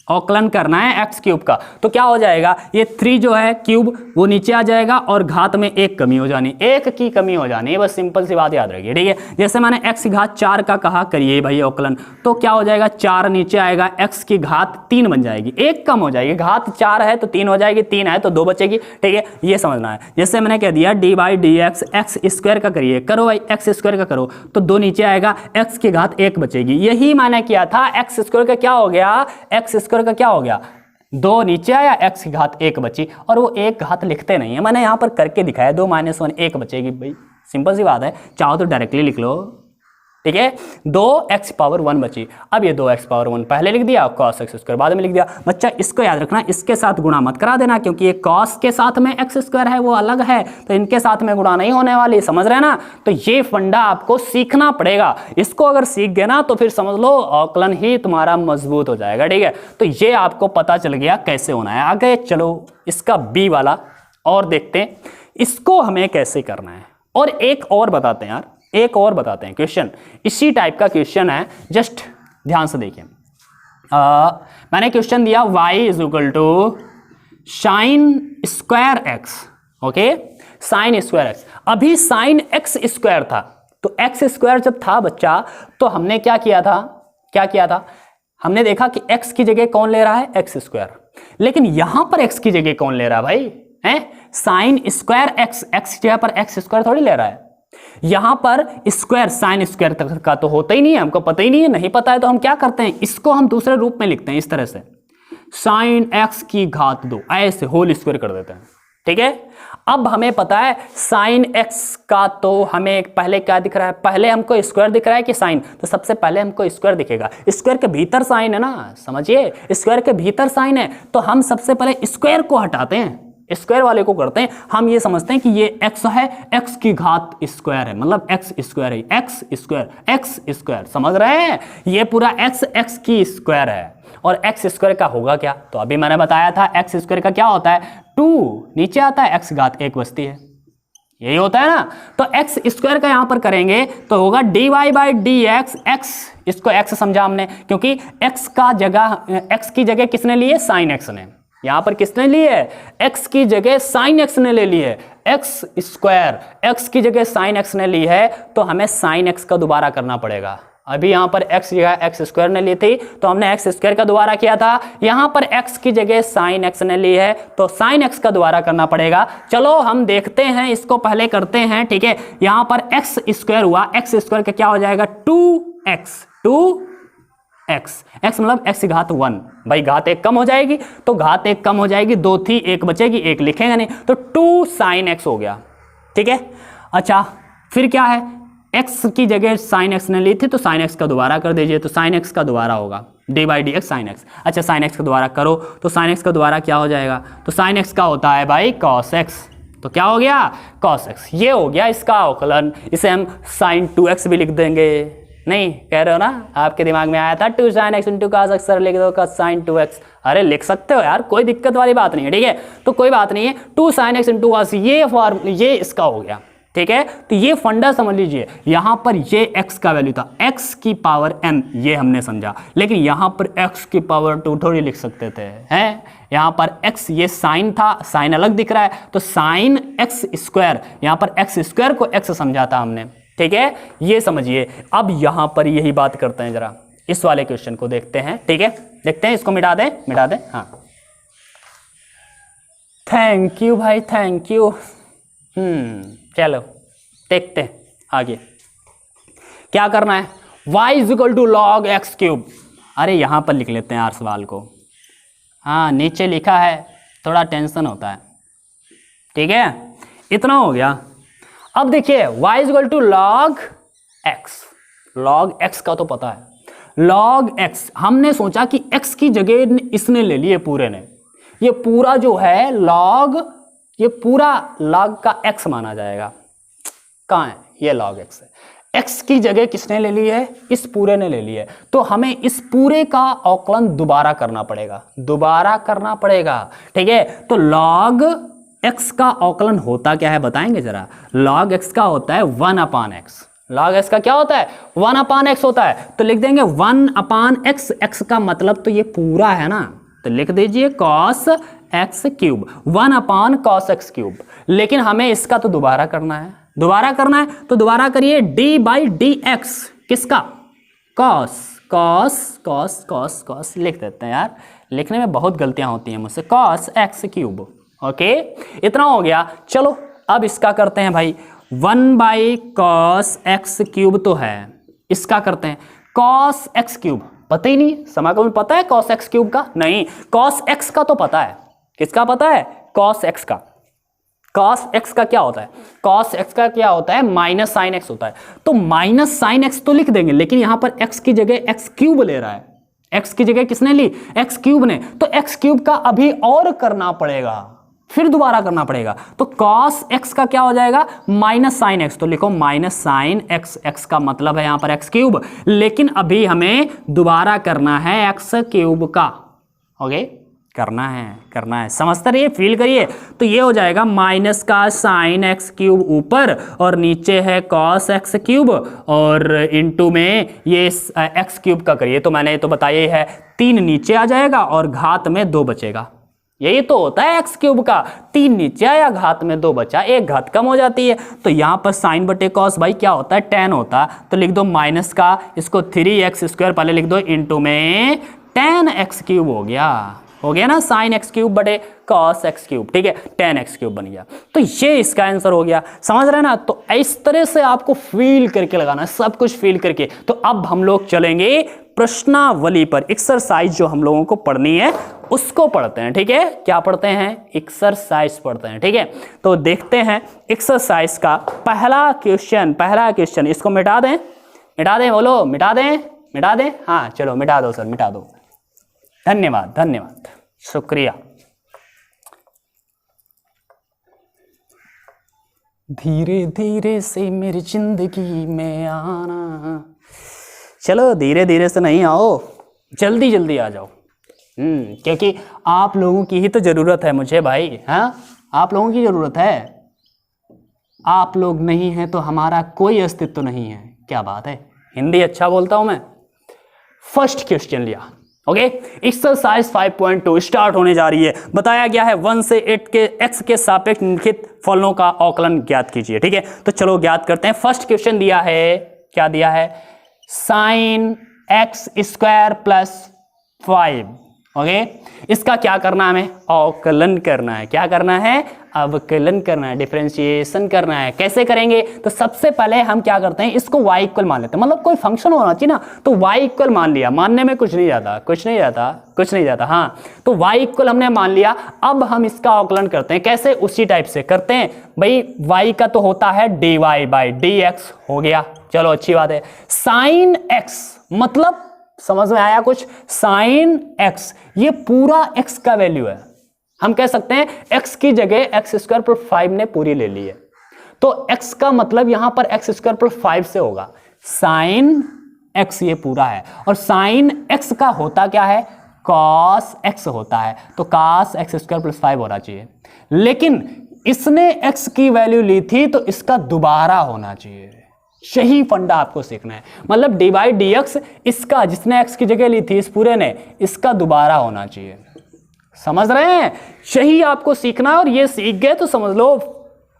अवकलन करना है एक्स क्यूब का, तो क्या हो जाएगा, ये 3 जो है क्यूब वो नीचे आ जाएगा और घात में 1 कमी हो जानी, 1 की कमी हो जानी है, बस सिंपल सी बात याद रखिए, ठीक है। जैसे मैंने x की घात 4 का कहा, करिए भाई अवकलन, तो क्या हो जाएगा 4 नीचे आएगा, x की घात 3 बन जाएगी, 1 कम हो जाएगी, घात 4 है तो 3 हो जाएगी, 3 है तो 2 बचेगी, ठीक है, ये समझना है। जैसे मैंने कह दिया D by d x, x square का करिए, करो भाई एक्स स्क्वायर का करो, तो 2 नीचे आएगा, x की घात 1 बचेगी, यही मैंने किया था। एक्स स्क्वायर का क्या हो गया, एक्स स्क्वायर का क्या हो गया, 2 नीचे आया, x की घात 1 बची, और वो 1 घात लिखते नहीं है, मैंने यहां पर करके दिखाया, 2 माइनस 1 1 बचेगी भाई, सिंपल सी बात है, चाहो तो डायरेक्टली लिख लो, ठीक है। 2x पावर 1 बची, अब ये 2x पावर 1 पहले लिख दिया, cos x स्क्वायर बाद में लिख दिया। बच्चा इसको याद रखना, इसके साथ गुणा मत करा देना, क्योंकि ये cos के साथ में x स्क्वायर है वो अलग है, तो इनके साथ में गुणा नहीं होने वाली, समझ रहे ना। तो ये फंडा आपको सीखना पड़ेगा, इसको अगर सीख गए ना तो फिर समझ लो अवकलन ही तुम्हारा मजबूत हो जाएगा, ठीक है। तो ये आपको पता चल गया कैसे होना है। आगे चलो इसका b वाला और देखते हैं, इसको हमें कैसे करना है। और एक और बताते हैं यार, एक और बताते हैं क्वेश्चन, इसी टाइप का क्वेश्चन है, जस्ट ध्यान से देखिए। मैंने क्वेश्चन दिया y is equal to sine square x, okay, sine square x. अभी साइन एक्स स्क्वायर था, तो एक्स स्क्वायर जब था बच्चा तो हमने क्या किया था, क्या किया था, हमने देखा कि x की जगह कौन ले रहा है एक्स स्क्वायर, लेकिन यहां पर x की जगह कौन ले रहा है भाई, है साइन स्क्वायर एक्स, एक्स की जगह पर एक्स स्क्वायर थोड़ी ले रहा है। यहां पर स्क्वायर साइन स्क्वायर का तो होता ही नहीं है, हमको पता ही नहीं है, नहीं पता है तो हम क्या करते हैं, इसको हम दूसरे रूप में लिखते हैं, इस तरह से साइन एक्स की घात 2, ऐसे होल स्क्वायर कर देते हैं, ठीक है। अब हमें पता है साइन एक्स का, तो हमें पहले क्या दिख रहा है, पहले हमको स्क्वायर दिख रहा है कि साइन, तो सबसे पहले हमको स्क्वायर दिखेगा। स्क्वायर के भीतर साइन है ना, समझिए स्क्वायर के भीतर साइन है, तो हम सबसे पहले स्क्वायर को हटाते हैं, स्क्वायर वाले को करते हैं। हम ये समझते हैं कि ये x है, x की घात स्क्वायर है, मतलब x स्क्वायर है, x स्क्वायर, समझ रहे हैं, ये पूरा x की स्क्वायर है। और x स्क्वायर का होगा क्या, तो अभी मैंने बताया था x स्क्वायर का क्या होता है, 2 नीचे आता है, x घात 1 बचती है, यही होता है ना। तो x स्क्वायर का यहां पर करेंगे तो होगा dy by d x, x इसको x समझा हमने, क्योंकि x की जगह किसने ली है, साइन x ने, यहां पर किसने ली है, x की जगह साइन x ने ले ली है, x स्क्वायर x की जगह साइन x ने ली है, तो हमें साइन x का दोबारा करना पड़ेगा। अभी यहां पर x जगह x स्क्वायर ने ली थी, तो हमने x स्क्वायर का दोबारा किया था, यहां पर x की जगह साइन x ने ली है, तो साइन x का दोबारा करना पड़ेगा। चलो हम देखते हैं, इसको पहले करते हैं, ठीक है। यहां पर x स्क्वायर हुआ, x स्क्वायर का क्या हो जाएगा, 2x x मतलब x घात 1, भाई घात 1 कम हो जाएगी, तो घात 1 कम हो जाएगी, 2 थी 1 बचेगी, 1 लिखेंगे नहीं, तो 2 साइन x हो गया, ठीक है। अच्छा फिर क्या है, x की जगह साइन x ने ली थी, तो साइन x का दोबारा कर दीजिए, तो साइन x का दोबारा होगा d by d x sine x। अच्छा साइन x का दोबारा करो, तो साइन x का दोबारा क्या हो जाएगा, तो साइन x का होता है भाई cos x, तो क्या हो गया cos x, ये हो गया इसका अवकलन। इसे हम साइन 2x भी लिख देंगे, नहीं कह रहे हो ना, आपके दिमाग में आया था 2 sine x into cos x, sir लिख दो cos साइन 2x, अरे लिख सकते हो यार, कोई दिक्कत वाली बात नहीं है, ठीक है। तो कोई बात नहीं है, 2 साइन x इंटू cos, ये इसका हो गया, ठीक है। तो ये फंडा समझ लीजिए, यहां पर ये x का वैल्यू था, x की पावर m, ये हमने समझा, लेकिन यहां पर x की पावर 2 थोड़ी लिख सकते थे, हैं, यहां पर x ये साइन था, साइन अलग दिख रहा है, तो साइन x स्क्वायर, यहां पर x स्क्वायर को x समझा था हमने, ठीक है, ये समझिए। अब यहां पर यही बात करते हैं, जरा इस वाले क्वेश्चन को देखते हैं, ठीक है, देखते हैं, इसको मिटा दें, हाँ, थैंक यू भाई, थैंक यू। चलो देखते हैं आगे क्या करना है, y is equal to log x cube, अरे यहां पर लिख लेते हैं यार सवाल को, हाँ नीचे लिखा है, थोड़ा टेंशन होता है, ठीक है, इतना हो गया। अब देखिए y is equal to log x का तो पता है, लॉग x, हमने सोचा कि x की जगह इसने ले ली है पूरे ने, ये पूरा जो है लॉग, ये पूरा log का x माना जाएगा, कहाँ है, ये log x है, x की जगह किसने ले ली है, इस पूरे ने ले ली है, तो हमें इस पूरे का अवकलन दोबारा करना पड़ेगा, ठीक है। तो log x का अवकलन होता क्या है बताएंगे जरा, log x का होता है 1/x, log x का क्या होता है 1/x होता है, तो लिख देंगे 1/x, x का मतलब तो ये पूरा है ना, तो लिख दीजिए cos x cube, 1/cos x cube, लेकिन हमें इसका तो दोबारा करना है, तो दोबारा करिए d बाई डी एक्स, किसका, cos लिख देते हैं यार, लिखने में बहुत गलतियां होती हैं मुझसे, cos x क्यूब, ओके, इतना हो गया। चलो अब इसका करते हैं भाई, 1/cos x क्यूब तो है, इसका करते हैं cos x क्यूब, पता ही नहीं, समाकलन पता है cos x क्यूब का, नहीं, cos x का तो पता है, किसका पता है, cos x का, cos x का क्या होता है, cos x का क्या होता है, माइनस साइन x होता है, तो माइनस साइन x तो लिख देंगे, लेकिन यहां पर x की जगह x क्यूब ले रहा है, x की जगह किसने ली, x क्यूब ने, तो x क्यूब का अभी और करना पड़ेगा, फिर दोबारा करना पड़ेगा, तो cos x का क्या हो जाएगा, माइनस साइन x, तो लिखो माइनस साइन x, x का मतलब है यहां पर x क्यूब, लेकिन अभी हमें दोबारा करना है x क्यूब का, ओके, करना है, समझते रहिए, फील करिए, तो ये हो जाएगा माइनस का साइन x क्यूब ऊपर, और नीचे है cos x क्यूब, और इनटू में ये x क्यूब का करिए, तो मैंने तो बताया है 3 नीचे आ जाएगा और घात में 2 बचेगा, यही तो होता है एक्स क्यूब का, 3 नीचे आया, घात में 2 बचा, एक घात कम हो जाती है, तो यहाँ पर साइन बटे कॉस भाई क्या होता है, tan होता है, तो लिख दो माइनस का, इसको 3x स्क्वायर पहले लिख दो, इंटू में tan x क्यूब हो गया, हो गया ना, साइन एक्स क्यूब बटे कॉस एक्स क्यूब, ठीक है, टेन एक्स क्यूब बन गया। तो ये इसका आंसर हो गया, समझ रहे हैं ना। तो इस तरह से आपको फील करके लगाना है, सब कुछ फील करके। तो अब हम लोग चलेंगे प्रश्नावली पर, एक्सरसाइज जो हम लोगों को पढ़नी है उसको पढ़ते हैं, ठीक है। क्या पढ़ते हैं? एक्सरसाइज पढ़ते हैं, ठीक है। तो देखते हैं एक्सरसाइज का पहला क्वेश्चन, इसको मिटा दें, बोलो मिटा दें, हाँ चलो मिटा दो सर, मिटा दो, धन्यवाद, शुक्रिया। धीरे धीरे से मेरी जिंदगी में आना, चलो धीरे धीरे से नहीं आओ, जल्दी जल्दी आ जाओ, क्योंकि आप लोगों की ही तो जरूरत है मुझे भाई, हाँ आप लोगों की जरूरत है। आप लोग नहीं हैं तो हमारा कोई अस्तित्व नहीं है। क्या बात है, हिंदी अच्छा बोलता हूं मैं। फर्स्ट क्वेश्चन लिया, ओके। एक्सरसाइज 5.2 स्टार्ट होने जा रही है। बताया गया है 1 से 8 के x के सापेक्ष निम्नलिखित फलनों का अवकलन ज्ञात कीजिए, ठीक है। तो चलो ज्ञात करते हैं। फर्स्ट क्वेश्चन दिया है, क्या दिया है? Sign x square plus 5, okay. इसका क्या करना है? हमें अवकलन करना है। क्या करना है? अवकलन करना है, डिफरेंशिएशन करना है। कैसे करेंगे? तो सबसे पहले हम क्या करते हैं, इसको y इक्वल मान लेते हैं, मतलब कोई फंक्शन होना चाहिए ना, तो y इक्वल मान लिया। मानने में कुछ नहीं जाता, हाँ। तो y इक्वल हमने मान लिया। अब हम इसका अवकलन करते हैं। कैसे? उसी टाइप से करते हैं भाई। y का तो होता है dy बाई dx, हो गया, चलो अच्छी बात है। साइन x मतलब समझ में आया कुछ? साइन x ये पूरा x का वैल्यू है। हम कह सकते हैं x की जगह एक्स स्क्वायर प्लस 5 ने पूरी ले ली है, तो x का मतलब यहां पर एक्स स्क्वायर प्लस 5 से होगा। साइन x ये पूरा है, और साइन x का होता क्या है? कॉस x होता है, तो कॉस एक्स स्क्वायर प्लस 5 होना चाहिए। लेकिन इसने x की वैल्यू ली थी, तो इसका दोबारा होना चाहिए। यही फंडा आपको सीखना है, मतलब डी बाई डी एक्स, इसका जिसने x की जगह ली थी, इस पूरे ने, इसका दोबारा होना चाहिए। समझ रहे हैं? यही आपको सीखना है, और ये सीख गए तो समझ लो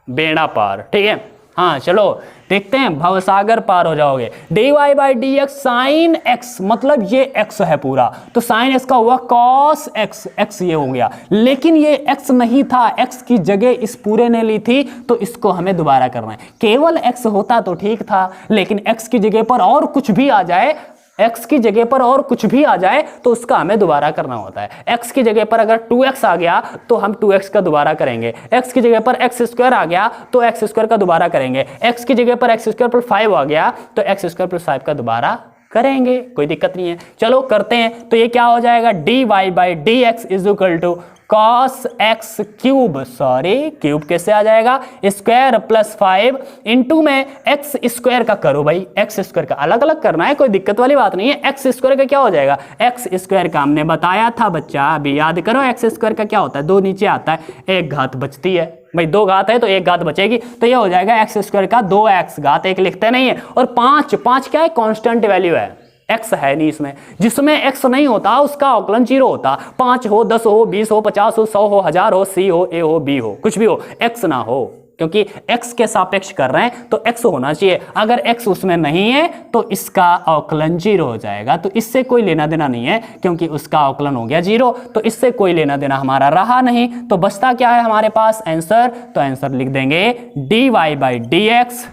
बेड़ा पार, ठीक है। हाँ चलो देखते हैं, भवसागर पार हो जाओगे। D y by d x sine x, मतलब ये एक्स है पूरा, तो साइन एक्स का हुआ कॉस एक्स, एक्स ये हो गया। लेकिन ये एक्स नहीं था, एक्स की जगह इस पूरे ने ली थी, तो इसको हमें दोबारा करना है। केवल एक्स होता तो ठीक था, लेकिन एक्स की जगह पर और कुछ भी आ जाए, x की जगह पर और कुछ भी आ जाए तो उसका हमें दोबारा करना होता है। x की जगह पर अगर 2x आ गया तो हम 2x का दोबारा करेंगे। x की जगह पर x स्क्वायर आ गया तो x स्क्वायर का दोबारा करेंगे। x की जगह पर x स्क्वायर प्लस 5 आ गया तो x स्क्वायर प्लस 5 का दोबारा करेंगे, कोई दिक्कत नहीं है। चलो करते हैं, तो ये क्या हो जाएगा? D y by d x is equal to cos x cube, sorry cube कैसे आ जाएगा? स्क्वायर प्लस 5 इंटू में एक्स स्क्वायर का करो भाई, एक्स स्क्वायर का अलग अलग करना है, कोई दिक्कत वाली बात नहीं है। एक्स स्क्वायर का क्या हो जाएगा? एक्स स्क्वायर का हमने बताया था बच्चा, अभी याद करो। एक्स स्क्वायर का क्या होता है? 2 नीचे आता है, एक घात बचती है भाई, 2 घात है तो एक घात बचेगी, तो ये हो जाएगा एक्स स्क्वायर का 2x घात, एक लिखते नहीं है। और 5 क्या है? कांस्टेंट वैल्यू है, x है नहीं इसमें। जिसमें x नहीं होता उसका अवकलन 0 होता। 5 हो, 10 हो, 20 हो, 50 हो, 100 हो, 1000 हो, c हो, a हो, b हो, कुछ भी हो, x ना हो, क्योंकि x के सापेक्ष कर रहे हैं तो x होना चाहिए। अगर x उसमें नहीं है तो इसका अवकलन 0 हो जाएगा, तो इससे कोई लेना देना नहीं है, क्योंकि उसका अवकलन हो गया 0, तो इससे कोई लेना देना हमारा रहा नहीं। तो बचता क्या है हमारे पास? आंसर। तो आंसर लिख देंगे d y by d x,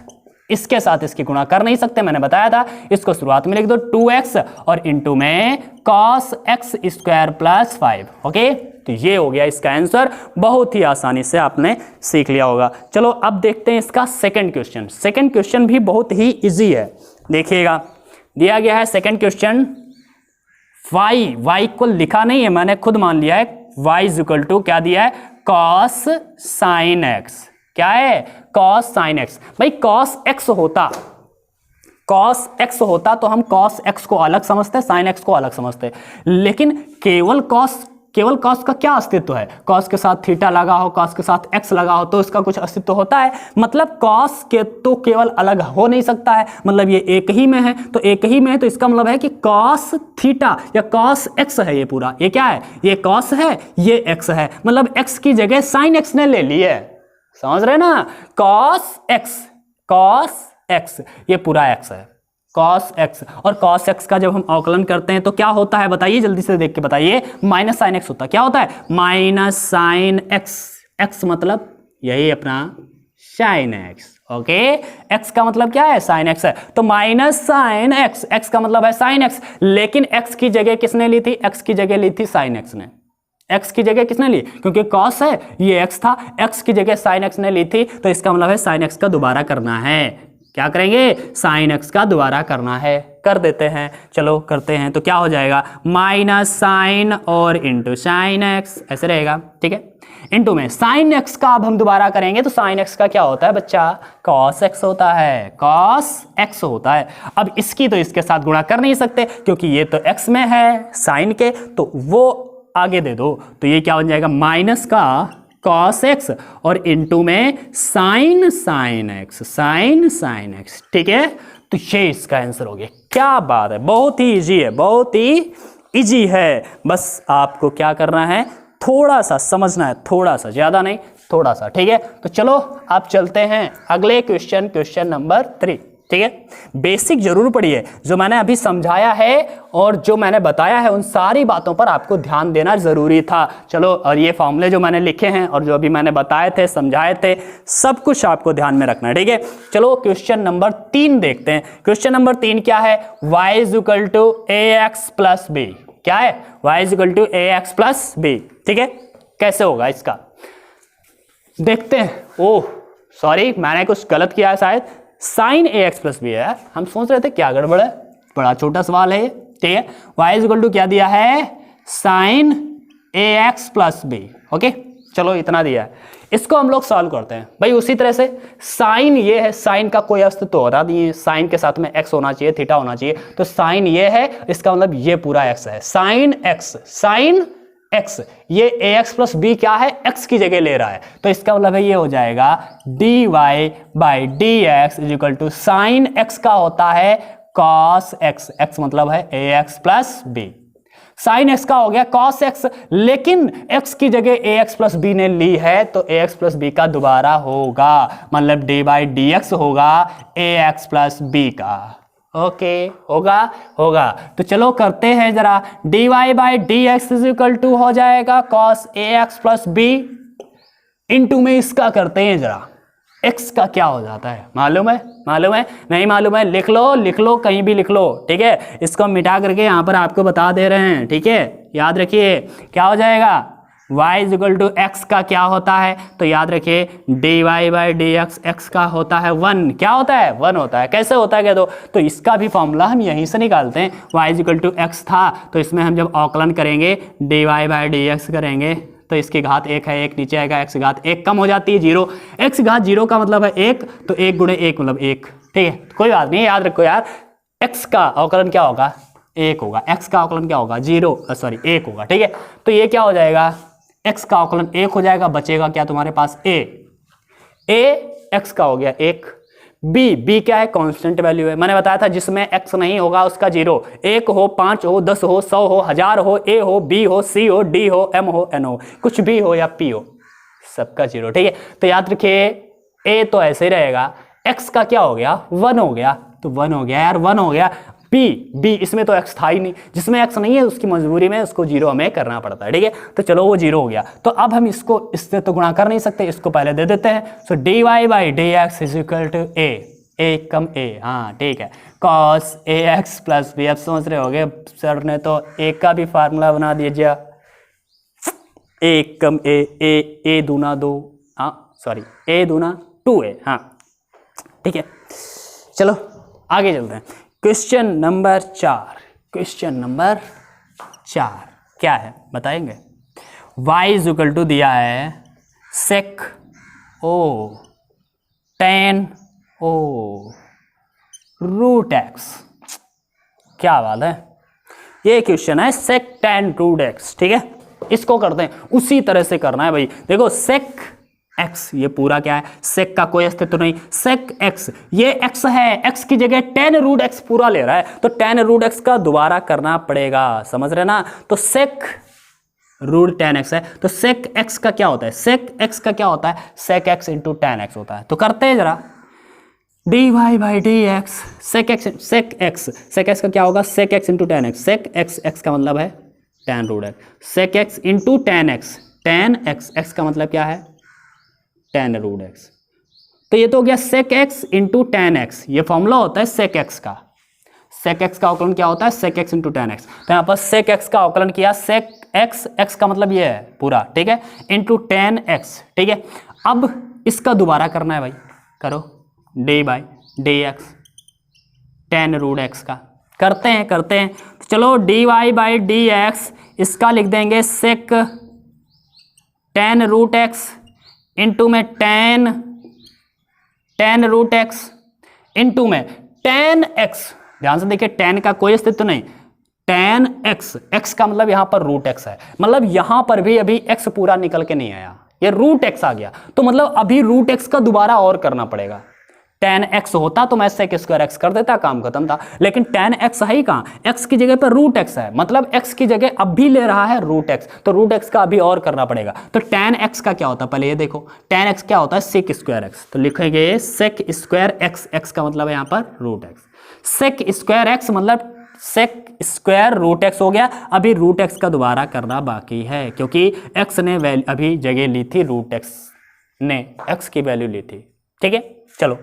इसके साथ इसकी गुणा कर नहीं सकते, मैंने बताया था। इसको शुरुआत में लिख दो 2x और इंटू में cos x square plus 5, okay. तो ये हो गया इसका आंसर, बहुत ही आसानी से आपने सीख लिया होगा। चलो अब देखते हैं इसका सेकंड क्वेश्चन। सेकंड क्वेश्चन भी बहुत ही इजी है, देखिएगा। दिया गया है सेकंड क्वेश्चन, y इक्वल लिखा नहीं है, मैंने खुद मान लिया है। y इज इक्वल टू क्या दिया है? cos sin x, क्या है? cos sin x। भाई cos x होता तो हम cos x को अलग समझते, sin x को अलग समझते, लेकिन केवल cos का क्या अस्तित्व है? cos के साथ थीटा लगा हो, cos के साथ x लगा हो तो इसका कुछ अस्तित्व होता है। मतलब cos के तो केवल अलग हो नहीं सकता है, मतलब ये एक ही में है, तो एक ही में है, तो इसका मतलब है कि cos थीटा या cos x है ये पूरा। ये क्या है? ये cos है, ये x है, मतलब x की जगह sin x ने ले ली है। समझ रहे ना? cos x ये पूरा x है, cos x, और cos x का जब हम अवकलन करते हैं तो क्या होता है बताइए, जल्दी से देख के बताइए, माइनस साइन x होता है। क्या होता है? माइनस साइन x, x मतलब यही अपना साइन x, ओके। x का मतलब क्या है? साइन x है, तो माइनस साइन x, x का मतलब है साइन x, लेकिन x की जगह किसने ली थी? x की जगह ली थी साइन x ने। x की जगह किसने ली? क्योंकि cos है, ये x था, x की जगह sin x ने ली थी, तो इसका मतलब है sin x का दोबारा करना है। क्या करेंगे? sin x का दोबारा करना है। कर देते हैं, चलो करते हैं, तो क्या हो जाएगा? माइनस साइन और इंटू साइन एक्स, ऐसे रहेगा, ठीक है। इंटू में साइन एक्स का अब हम दोबारा करेंगे तो साइन एक्स का क्या होता है बच्चा? cos x होता है, cos x होता है। अब इसकी तो इसके साथ गुणा कर नहीं सकते क्योंकि ये तो x में है साइन के, तो वो आगे दे दो, तो ये क्या बन जाएगा? माइनस का cos x और इनटू में sine sine x, sine sine x, ठीक है। तो ये इसका आंसर हो गया। क्या बात है, बहुत ही इजी है, बहुत ही इजी है। बस आपको क्या करना है? थोड़ा सा समझना है, थोड़ा सा, ज्यादा नहीं, थोड़ा सा, ठीक है। तो चलो आप चलते हैं अगले क्वेश्चन, क्वेश्चन नंबर 3, ठीक है। बेसिक जरूर पढ़िए, जो मैंने अभी समझाया है और जो मैंने बताया है उन सारी बातों पर आपको ध्यान देना जरूरी था। चलो, और ये फॉर्मूले जो मैंने लिखे हैं और जो अभी मैंने बताए थे, समझाए थे, सब कुछ आपको ध्यान में रखना है, ठीक है। चलो क्वेश्चन नंबर 3 देखते हैं। क्वेश्चन नंबर 3 क्या है? y is equal to a x plus b. क्या है? y is equal to a x plus b, ठीक है। कैसे होगा इसका? देखते हैं। ओह सॉरी, मैंने कुछ गलत किया है शायद, साइन ए एक्स प्लस बी है। हम सोच रहे थे क्या गड़बड़ है, बड़ा छोटा सवाल है ये, ठीक है। y इज इक्वल टू क्या दिया है? साइन ए एक्स प्लस बी, ओके। चलो इतना दिया है, इसको हम लोग सॉल्व करते हैं भाई। उसी तरह से साइन ये है, साइन का कोई अस्तित्व हो रहा नहीं है, साइन के साथ में x होना चाहिए, थीटा होना चाहिए, तो साइन ये है, इसका मतलब ये पूरा x है, साइन x, साइन x, ये ax प्लस बी क्या है? x की जगह ले रहा है, तो इसका मतलब है ये हो जाएगा dy by d x is equal to sine x का होता है cos x, x मतलब है ax plus b, sine x का हो गया cos x, लेकिन x की जगह ax प्लस बी ने ली है, तो ax प्लस बी का दोबारा होगा, मतलब डी बाई डी एक्स होगा ax प्लस बी का, ओके। होगा। तो चलो करते हैं जरा, dy by d x is equal to हो जाएगा cos ax plus b, into में इसका करते हैं जरा, x का क्या हो जाता है? मालूम है? नहीं मालूम है? लिख लो, कहीं भी लिख लो, ठीक है। इसको मिटा करके यहाँ पर आपको बता दे रहे हैं, ठीक है। याद रखिए क्या हो जाएगा? y is equal to x का क्या होता है? तो याद रखिए d y by d x, x का होता है 1, क्या होता है? 1 होता है। कैसे होता है कह दो? तो इसका भी फॉर्मूला हम यहीं से निकालते हैं। y is equal to x था, तो इसमें हम जब अवकलन करेंगे d y by d x करेंगे तो इसकी घात 1 है, 1 नीचे आएगा, x घात 1 कम हो जाती है 0, x घात 0 का मतलब है 1, तो 1 गुणे 1 मतलब 1, ठीक है। कोई बात नहीं, याद रखो यार, x का अवकलन क्या होगा? 1 होगा, x का अवकलन क्या होगा? 1 होगा, ठीक है। तो ये क्या हो जाएगा? x का अवकलन 1 हो जाएगा, बचेगा क्या तुम्हारे पास? a x का हो गया 1, b क्या है? कांस्टेंट वैल्यू है, मैंने बताया था जिसमें x नहीं होगा उसका 0, 1 हो, 5 हो, 10 हो, 100 हो, 1000 हो, a हो, b हो, c हो, d हो, m हो, n हो, कुछ भी हो या p हो, सबका 0, ठीक है। तो याद रखिए a तो ऐसे ही रहेगा, x का क्या हो गया? 1 हो गया, तो 1 हो गया यार, 1 हो गया। b इसमें तो x था ही नहीं, जिसमें x नहीं है उसकी मजबूरी में उसको 0 हमें करना पड़ता है, ठीक है। तो चलो वो 0 हो गया, तो अब हम इसको इससे तो गुणा कर नहीं सकते, इसको पहले दे देते हैं। So d y by d x is equal to a कम ए, हाँ ठीक है, cos a x plus b. अब समझ रहे होगे सर ने तो a का भी फार्मूला बना दिया, a कम ए दूना 2, हाँ सॉरी a दूना 2a, हाँ ठीक है। चलो आगे चलते हैं। क्वेश्चन नंबर 4 क्या है बताएंगे? y इज इक्वल टू दिया है sec o tan o root x। क्या बात है, ये क्वेश्चन है sec tan रूट x, ठीक है। इसको करते हैं, उसी तरह से करना है भाई। देखो sec x, ये पूरा क्या है? sec का कोई अस्तित्व नहीं, sec x, ये x है, x की जगह tan रूट x पूरा ले रहा है, तो tan रूट x का दोबारा करना पड़ेगा, समझ रहे ना। तो sec रूट tan x है, तो sec x का क्या होता है? sec x का क्या होता है? sec x into tan x होता है। तो करते हैं जरा, d y by d x sec x का क्या होगा, sec x into tan x, sec x का मतलब है tan root x, sec x into tan x, tan x का मतलब क्या है टेन रूट एक्स। तो ये तो हो गया sec x into tan x, ये फॉर्मूला होता है सेक एक्स का। सेक एक्स का अवकलन क्या होता है, sec x into tan x. तो यहाँ पर सेक एक्स का अवकलन किया, सेक एक्स का मतलब ये है पूरा, ठीक है, इंटू टेन एक्स, ठीक है। अब इसका दोबारा करना है भाई, करो d by d x tan root x का, करते हैं तो चलो d y by d x, इसका लिख देंगे sec tan root x into में टेन रूट एक्स इंटू में टेन एक्स। ध्यान से देखिए, टेन का कोई अस्तित्व नहीं, टेन एक्स का मतलब यहां पर रूट एक्स है, मतलब यहां पर भी अभी एक्स पूरा निकल के नहीं आया, ये रूट एक्स आ गया, तो मतलब अभी रूट एक्स का दोबारा और करना पड़ेगा। टेन एक्स होता तो मैं सेक स्क्वायर एक्स कर देता, काम खत्म था, लेकिन टेन एक्स है ही कहाँ, एक्स की जगह पर रूट एक्स है, मतलब एक्स की जगह अब भी ले रहा है रूट एक्स, तो रूट एक्स का अभी और करना पड़ेगा। तो टेन एक्स का क्या होता है, पहले ये देखो, टेन एक्स क्या होता है, सेक स्क्वायर एक्स, तो लिखेंगे सेक स्क्वायर एक्स, एक्स का मतलब है यहाँ पर root x, sec square x मतलब सेक स्क्वायर रूट एक्स हो गया। अभी रूट एक्स का दोबारा करना बाकी है, क्योंकि एक्स ने अभी जगह ली थी, रूट एक्स ने एक्स की वैल्यू ली थी, ठीक है। चलो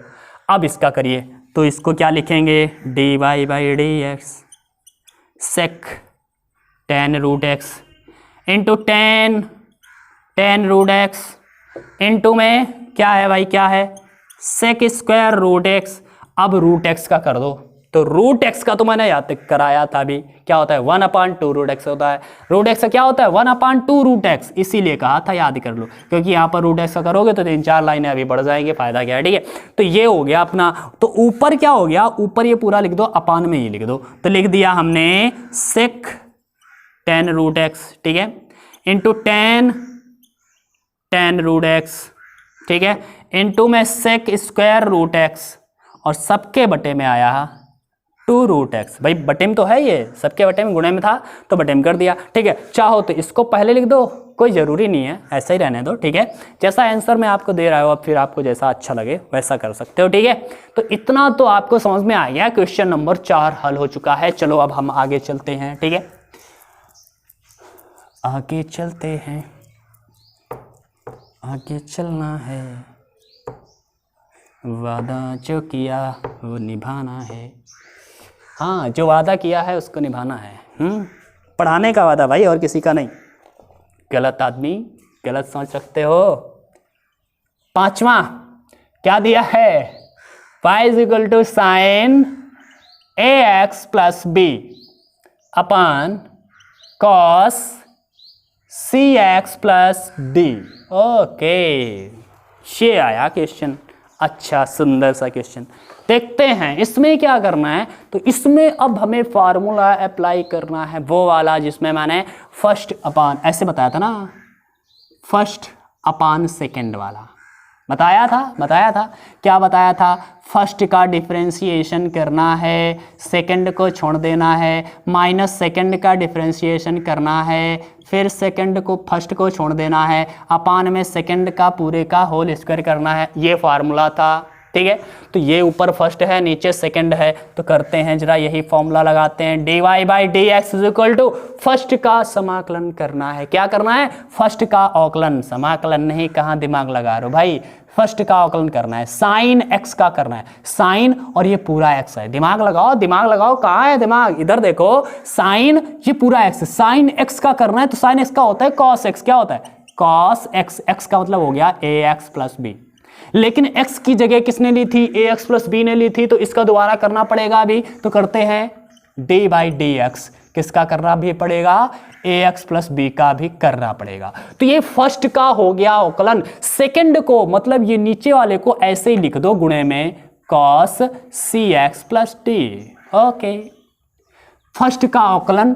अब इसका करिए, तो इसको क्या लिखेंगे, d y by d x sec tan root x into tan root x into में क्या है भाई, क्या है सेक स्क्वायर रूट एक्स। अब रूट एक्स का कर दो, तो रूट एक्स का तो मैंने याद कराया था अभी, क्या होता है 1/2 रूट एक्स होता है, रूट एक्स का क्या होता है 1/2 रूट एक्स, इसीलिए कहा था याद कर लो, क्योंकि यहाँ पर रूट एक्स का करोगे तो 3-4 लाइनें अभी बढ़ जाएंगे, फायदा क्या है, ठीक है। तो ये हो गया अपना, तो ऊपर क्या हो गया, ऊपर ये पूरा लिख दो, अपान में ही लिख दो, तो लिख दिया हमने सेक टेन रूट एक्स, ठीक है, इंटू टेन रूट एक्स, ठीक है, इंटू में सेक स्क्वायर रूट एक्स, और सबके बटे में आया 2 रूट एक्स, भाई बटे में तो है, ये सबके बटे में गुणे में था तो बटे में कर दिया, ठीक है। चाहो तो इसको पहले लिख दो, कोई ज़रूरी नहीं है, ऐसा ही रहने दो, ठीक है। जैसा आंसर मैं आपको दे रहा हूँ, अब फिर आपको जैसा अच्छा लगे वैसा कर सकते हो, ठीक है। तो इतना तो आपको समझ में आ गया, क्वेश्चन नंबर 4 हल हो चुका है। चलो अब हम आगे चलते हैं, ठीक है, आगे चलते हैं, आगे चलना है, वादा जो किया वो निभाना है, हाँ जो वादा किया है उसको निभाना है, पढ़ाने का वादा भाई, और किसी का नहीं। गलत आदमी गलत सोच रखते हो। 5वां क्या दिया है, y = sin ax + b अपन cos cx + d। ओके, ये आया क्वेश्चन, अच्छा सुंदर सा क्वेश्चन। देखते हैं इसमें क्या करना है, तो इसमें अब हमें फार्मूला अप्लाई करना है, वो वाला जिसमें मैंने फर्स्ट अपान ऐसे बताया था ना, फर्स्ट अपान सेकंड वाला बताया था, क्या बताया था, फर्स्ट का डिफरेंशिएशन करना है, सेकंड को छोड़ देना है, माइनस सेकंड का डिफरेंशिएशन करना है, फिर सेकंड को फर्स्ट को छोड़ देना है, अपान में सेकंड का पूरे का होल स्क्वायर करना है, ये फार्मूला था, ठीक है। तो ये ऊपर फर्स्ट है, नीचे सेकंड है, तो करते हैं जरा यही फॉर्मूला लगाते हैं, d y by d x equal to first का समाकलन करना है, क्या करना है, फर्स्ट का अवकलन, समाकलन नहीं, कहाँ दिमाग लगा रहे हो भाई, फर्स्ट का अवकलन करना है, साइन एक्स का करना है, साइन और ये पूरा एक्स है, दिमाग लगाओ, कहाँ है दिमाग, इधर देखो, साइन ये पूरा एक्स, साइन एक्स का करना है, तो साइन एक्स का होता है कॉस एक्स, क्या होता है कॉस एक्स, एक्स का मतलब हो गया ए एक्स प्लस बी, लेकिन x की जगह किसने ली थी, ax + b ने ली थी, तो इसका दोबारा करना पड़ेगा अभी, तो करते हैं d बाई डी एक्स, किसका करना भी पड़ेगा, ax + b का भी करना पड़ेगा। तो ये फर्स्ट का हो गया अवकलन, सेकंड को मतलब ये नीचे वाले को ऐसे ही लिख दो गुणे में cos cx + d, okay, first का अवकलन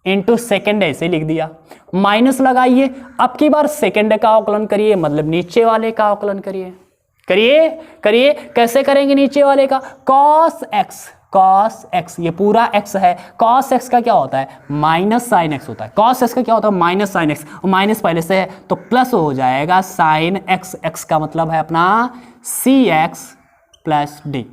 इंटू सेकेंड ऐसे लिख दिया, माइनस लगाइए, अब की बार सेकेंड का अवकलन करिए, मतलब नीचे वाले का अवकलन करिए, कैसे करेंगे नीचे वाले का, cos x, ये पूरा x है, cos x का क्या होता है माइनस साइन x होता है, cos x का क्या होता है माइनस साइन x, और माइनस पहले से है तो प्लस हो जाएगा साइन x, x का मतलब है अपना cx प्लस डी।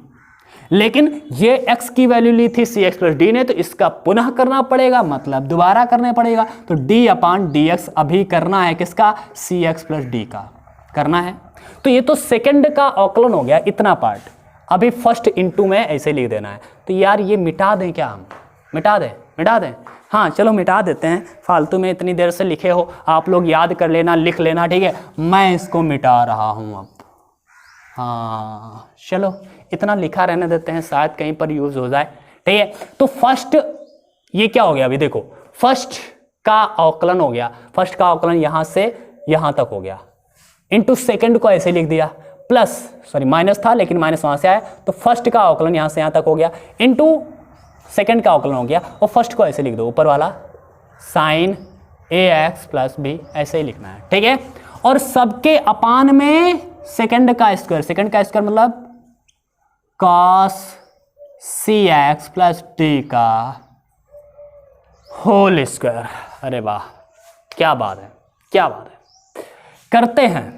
लेकिन ये x की वैल्यू ली थी सी एक्स प्लस डी ने, तो इसका पुनः करना पड़ेगा, मतलब दोबारा करना पड़ेगा। तो d अपान डी एक्स अभी करना है किसका, सी एक्स प्लस डी का करना है। तो ये तो सेकंड का अवकलन हो गया इतना पार्ट, अभी फर्स्ट इनटू में ऐसे लिख देना है। तो यार ये मिटा दें क्या, हम मिटा दें, हाँ चलो मिटा देते हैं, फालतू में इतनी देर से लिखे हो आप लोग, याद कर लेना, लिख लेना, ठीक है। मैं इसको मिटा रहा हूँ अब, हाँ चलो इतना लिखा रहने देते हैं, शायद कहीं पर यूज हो जाए, ठीक है। तो फर्स्ट ये क्या हो गया, अभी देखो फर्स्ट का अवकलन हो गया, फर्स्ट का अवकलन यहां से यहां तक हो गया, इनटू सेकंड को ऐसे लिख दिया, प्लस सॉरी माइनस था लेकिन माइनस वहां से आया, तो फर्स्ट का अवकलन यहां से यहां तक हो गया, इनटू सेकंड का अवकलन हो गया, और फर्स्ट को ऐसे लिख दो ऊपर वाला साइन ए एक्स प्लस बी, ऐसे ही लिखना है, ठीक है। और सबके अपान में सेकंड का स्क्वायर मतलब cos c x plus D का होल स्क्वायर। अरे वाह क्या बात है, क्या बात है। करते हैं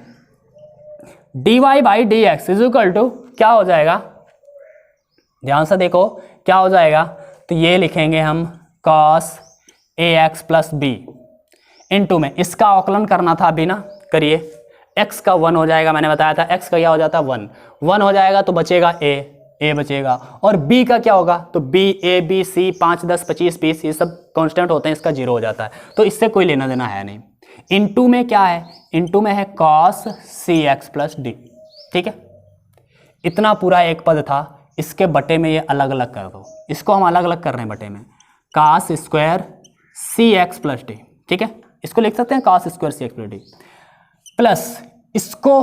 dy by d x is equal to क्या हो जाएगा, ध्यान से देखो क्या हो जाएगा। तो ये लिखेंगे हम cos a x plus b into में इसका अवकलन करना था अभी ना, करिए x का 1 हो जाएगा, मैंने बताया था x का क्या हो जाता है 1 हो जाएगा, तो बचेगा a बचेगा, और b का क्या होगा, तो b a b c 5 10 25 20 ये सब कांस्टेंट होते हैं, इसका 0 हो जाता है, तो इससे कोई लेना देना है नहीं। इनटू में क्या है, इनटू में है cos cx प्लस डी, ठीक है। इतना पूरा एक पद था, इसके बटे में ये अलग अलग कर दो, इसको हम अलग अलग कर रहे हैं बटे में, cos square cx plus D, ठीक है। इसको लिख सकते हैं cos square cx plus D, plus इसको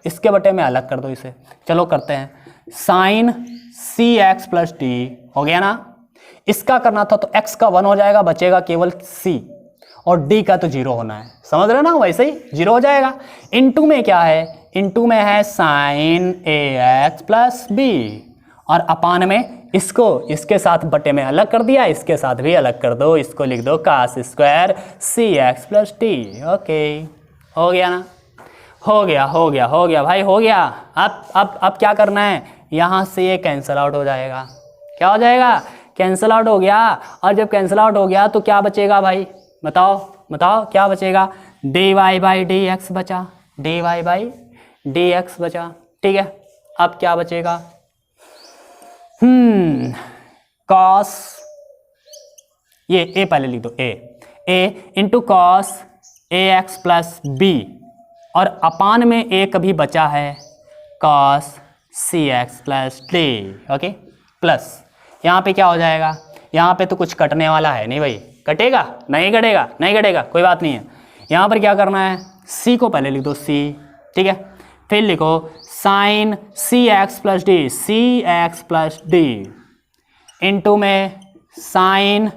इसके बटे में अलग कर दो इसे, चलो करते हैं साइन सी एक्स प्लस डी हो गया ना। इसका करना था तो x का 1 हो जाएगा, बचेगा केवल c, और d का तो 0 होना है, समझ रहे ना, वैसे ही 0 हो जाएगा। इनटू में क्या है, इनटू में है साइन ए एक्स प्लस बी, और अपान में इसको इसके साथ बटे में अलग कर दिया, इसके साथ भी अलग कर दो, इसको लिख दो cos स्क्वायर सी एक्स प्लस डी। ओके हो गया ना, हो गया भाई, हो गया। अब क्या करना है, यहाँ से ये कैंसिल आउट हो जाएगा, क्या हो जाएगा, कैंसिल आउट हो गया। और जब कैंसिल आउट हो गया तो क्या बचेगा भाई, बताओ क्या बचेगा, d y by d x बचा, d y by d x बचा, ठीक है। अब क्या बचेगा, कॉस, ये ए पहले लिख दो, a into cos a x plus b, और अपान में ए कभी बचा है cos c x plus d, okay. Plus यहाँ पे क्या हो जाएगा, यहाँ पे तो कुछ कटने वाला है नहीं भाई, कटेगा नहीं कटेगा कोई बात नहीं है। यहाँ पर क्या करना है, सी को पहले लिख दो सी, ठीक है, फिर लिखो साइन सी एक्स प्लस डी इंटू में साइन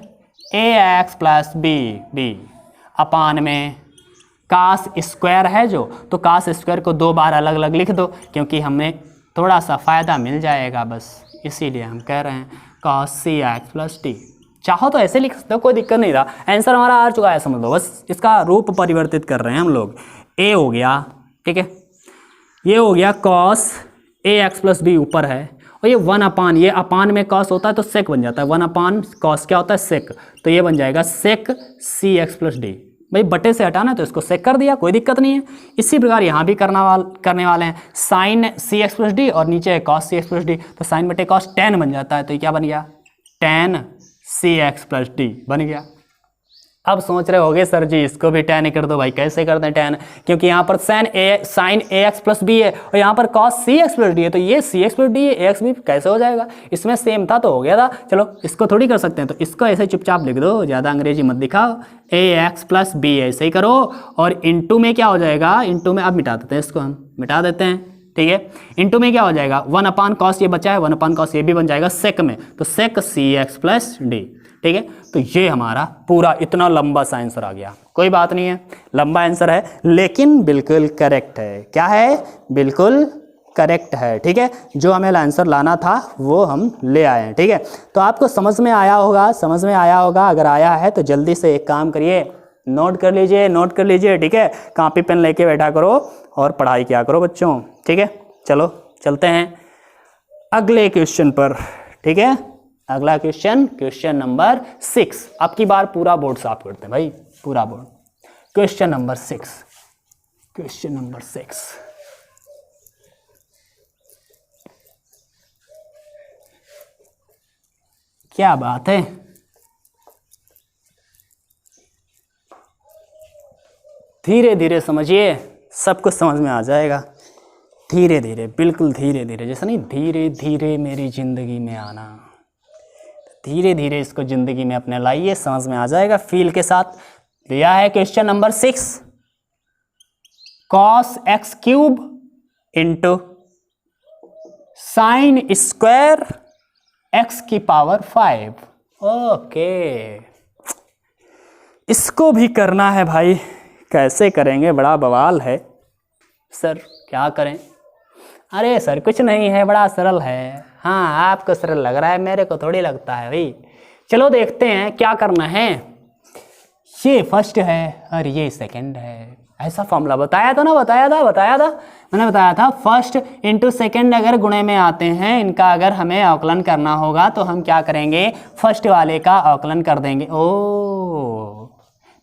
ए एक्स प्लस बी, अपान में कास स्क्वायर है जो, तो कास स्क्वायर को 2 बार अलग अलग लिख दो, क्योंकि हमें थोड़ा सा फ़ायदा मिल जाएगा, बस इसीलिए हम कह रहे हैं cos c x plus D. चाहो तो ऐसे लिख सकते हो, कोई दिक्कत नहीं रहा, आंसर हमारा आ चुका है, समझ लो, बस इसका रूप परिवर्तित कर रहे हैं हम लोग। ए हो गया, ठीक है, ये हो गया cos a x plus B ऊपर है, और ये 1 अपान, ये अपान में कॉस होता है तो सेक बन जाता है, 1 अपान कॉस क्या होता है सेक, तो ये बन जाएगा सेक सी एक्स प्लस डी। भाई बटे से हटाना है तो इसको सेक कर दिया, कोई दिक्कत नहीं है। इसी प्रकार यहाँ भी करने वाले हैं साइन सी एक्स प्लस डी, और नीचे है cos c x plus D, तो साइन बटे कॉस tan बन जाता है, तो ये क्या बन गया, tan सी एक्स प्लस डी बन गया। अब सोच रहे होगे सर जी इसको भी tan कर दो, भाई कैसे करते हैं tan, क्योंकि यहाँ पर साइन ए एक्स प्लस बी है, और यहाँ पर cos c x plus D है, तो ये सी एक्स प्लस डी है, ए एक्स बी कैसे हो जाएगा, इसमें सेम था तो हो गया था। चलो इसको थोड़ी कर सकते हैं, तो इसको ऐसे चुपचाप लिख दो, ज़्यादा अंग्रेजी मत दिखाओ, ए एक्स प्लस बी ऐसे ही करो, और इंटू में क्या हो जाएगा, इंटू में अब मिटा देते हैं, इसको हम मिटा देते हैं, ठीक है। इंटू में क्या हो जाएगा, 1 अपान कॉस ये बचा है, 1 अपान कॉस ये भी बन जाएगा सेक में, तो सेक सी एक्स प्लस डी, ठीक है। तो ये हमारा पूरा इतना लंबा सा आंसर आ गया, कोई बात नहीं है, लंबा आंसर है लेकिन बिल्कुल करेक्ट है, क्या है, बिल्कुल करेक्ट है, ठीक है। जो हमें आंसर लाना था वो हम ले आए हैं, ठीक है। तो आपको समझ में आया होगा, अगर आया है तो जल्दी से एक काम करिए, नोट कर लीजिए, ठीक है, कॉपी पेन लेके बैठा करो और पढ़ाई किया करो बच्चों, ठीक है। चलो चलते हैं अगले क्वेश्चन पर। ठीक है, अगला क्वेश्चन, क्वेश्चन नंबर 6। अब की बार पूरा बोर्ड साफ करते हैं भाई, पूरा board. Question number 6, question number 6। क्या बात है, धीरे धीरे समझिए, सब कुछ समझ में आ जाएगा। धीरे धीरे, बिल्कुल धीरे धीरे, जैसा नहीं धीरे धीरे मेरी जिंदगी में आना, धीरे धीरे इसको जिंदगी में अपने लाइए, समझ में आ जाएगा फील के साथ। दिया है question number 6, cos x cube into sine square x की पावर 5। ओके, इसको भी करना है भाई, कैसे करेंगे, बड़ा बवाल है। सर क्या करें? अरे सर कुछ नहीं है, बड़ा सरल है। हाँ, आपको सरल लग रहा है, मेरे को थोड़ी लगता है भाई। चलो देखते हैं क्या करना है। ये फर्स्ट है और ये सेकंड है, ऐसा फॉर्मूला बताया था ना, बताया था मैंने बताया था। फर्स्ट इंटू सेकंड अगर गुणे में आते हैं, इनका अगर हमें अवकलन करना होगा तो हम क्या करेंगे, फर्स्ट वाले का अवकलन कर देंगे। ओ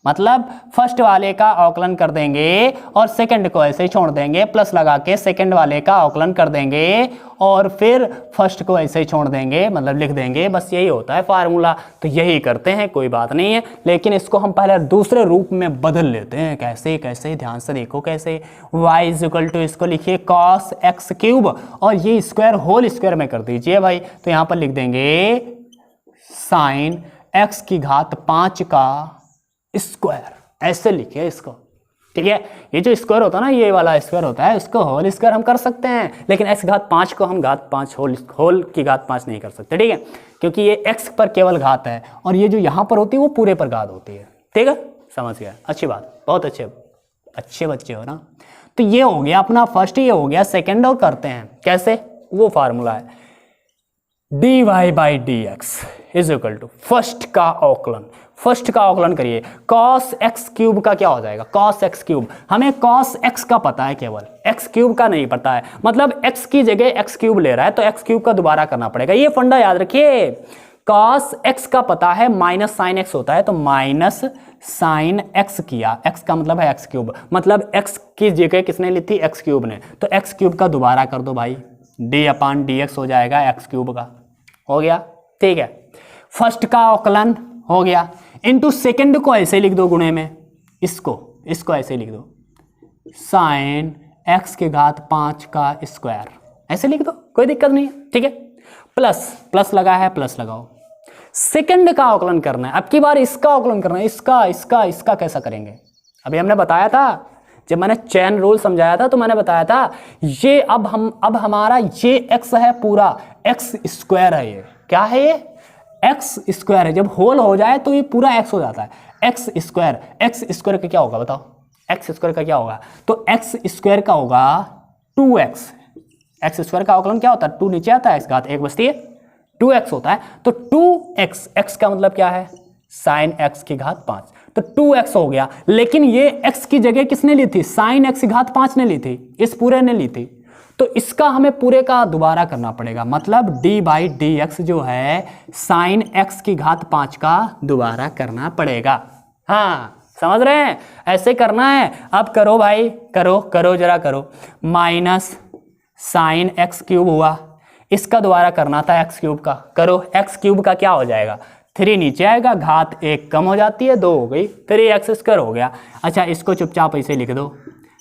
मतलब फर्स्ट वाले का अवकलन कर देंगे और सेकंड को ऐसे ही छोड़ देंगे, प्लस लगा के सेकंड वाले का अवकलन कर देंगे और फिर फर्स्ट को ऐसे ही छोड़ देंगे, मतलब लिख देंगे। बस यही होता है फार्मूला, तो यही करते हैं, कोई बात नहीं है। लेकिन इसको हम पहले दूसरे रूप में बदल लेते हैं। कैसे कैसे, ध्यान से देखो कैसे। y इक्वल टू, इसको लिखिए cos x क्यूब और ये स्क्वायर होल स्क्वायर में कर दीजिए भाई, तो यहाँ पर लिख देंगे साइन x की घात 5 का स्क्वायर, ऐसे लिखिए इसको। ठीक है, ये जो स्क्वायर होता है ना, ये वाला स्क्वायर होता है, उसको होल स्क्वायर हम कर सकते हैं, लेकिन x घात 5 को हम घात 5 होल की घात 5 नहीं कर सकते। ठीक है, क्योंकि ये x पर केवल घात है और ये जो यहाँ पर होती है वो पूरे पर घात होती है। ठीक है, समझ गया, अच्छी बात, बहुत अच्छे बच्चे हो ना। तो ये हो गया अपना फर्स्ट, ये हो गया सेकेंड। और करते हैं कैसे, वो फार्मूला है dy by d x is equal to first का अवकलन। फर्स्ट का अवकलन करिए, cos x क्यूब का क्या हो जाएगा, cos x क्यूब। हमें cos x का पता है, केवल x क्यूब का नहीं पता है, मतलब x की जगह x क्यूब ले रहा है तो x क्यूब का दोबारा करना पड़ेगा। ये फंडा याद रखिए। cos x का पता है माइनस साइन x होता है, तो माइनस साइन x किया, x का मतलब है x क्यूब, मतलब x की जगह किसने ली थी, x क्यूब ने, तो x क्यूब का दोबारा कर दो भाई, d अपान डी एक्स हो जाएगा x क्यूब का। हो गया, ठीक है। फर्स्ट का अवकलन हो गया, इनटू सेकंड को ऐसे लिख दो गुणे में, इसको ऐसे लिख दो, साइन x की घात 5 का स्क्वायर, ऐसे लिख दो, कोई दिक्कत नहीं है। ठीक है, प्लस लगा है, प्लस लगाओ। सेकंड का अवकलन करना है, अब की बार इसका अवकलन करना है। इसका कैसा करेंगे, अभी हमने बताया था, जब मैंने चेन रूल समझाया था तो मैंने बताया था, ये अब हमारा ये x है पूरा, x स्क्वायर है, ये क्या है, ये x स्क्वायर है। जब होल हो जाए तो ये पूरा x हो जाता है। x स्क्वायर का क्या होगा बताओ, x स्क्वायर का क्या होगा, तो x स्क्वायर का होगा 2x। x स्क्वायर का अवकलन क्या होता है, 2 नीचे आता है, x घात 1 बचती है, 2x होता है, तो 2x, x का मतलब क्या है, साइन x की घात 5, तो 2x हो गया। लेकिन ये x की जगह किसने ली थी, साइन x की घात 5 ने ली थी, इस पूरे ने ली थी, तो इसका हमें पूरे का दोबारा करना पड़ेगा, मतलब d बाई डी एक्स जो है साइन x की घात 5 का दोबारा करना पड़ेगा। हाँ समझ रहे हैं, ऐसे करना है। अब करो भाई, करो जरा करो, माइनस साइन x क्यूब हुआ, इसका दोबारा करना था x क्यूब का, करो। x क्यूब का क्या हो जाएगा, 3 नीचे आएगा, घात 1 कम हो जाती है, 2 हो गई, फिर ये x स्क्वायर हो गया। अच्छा, इसको चुपचाप ऐसे लिख दो,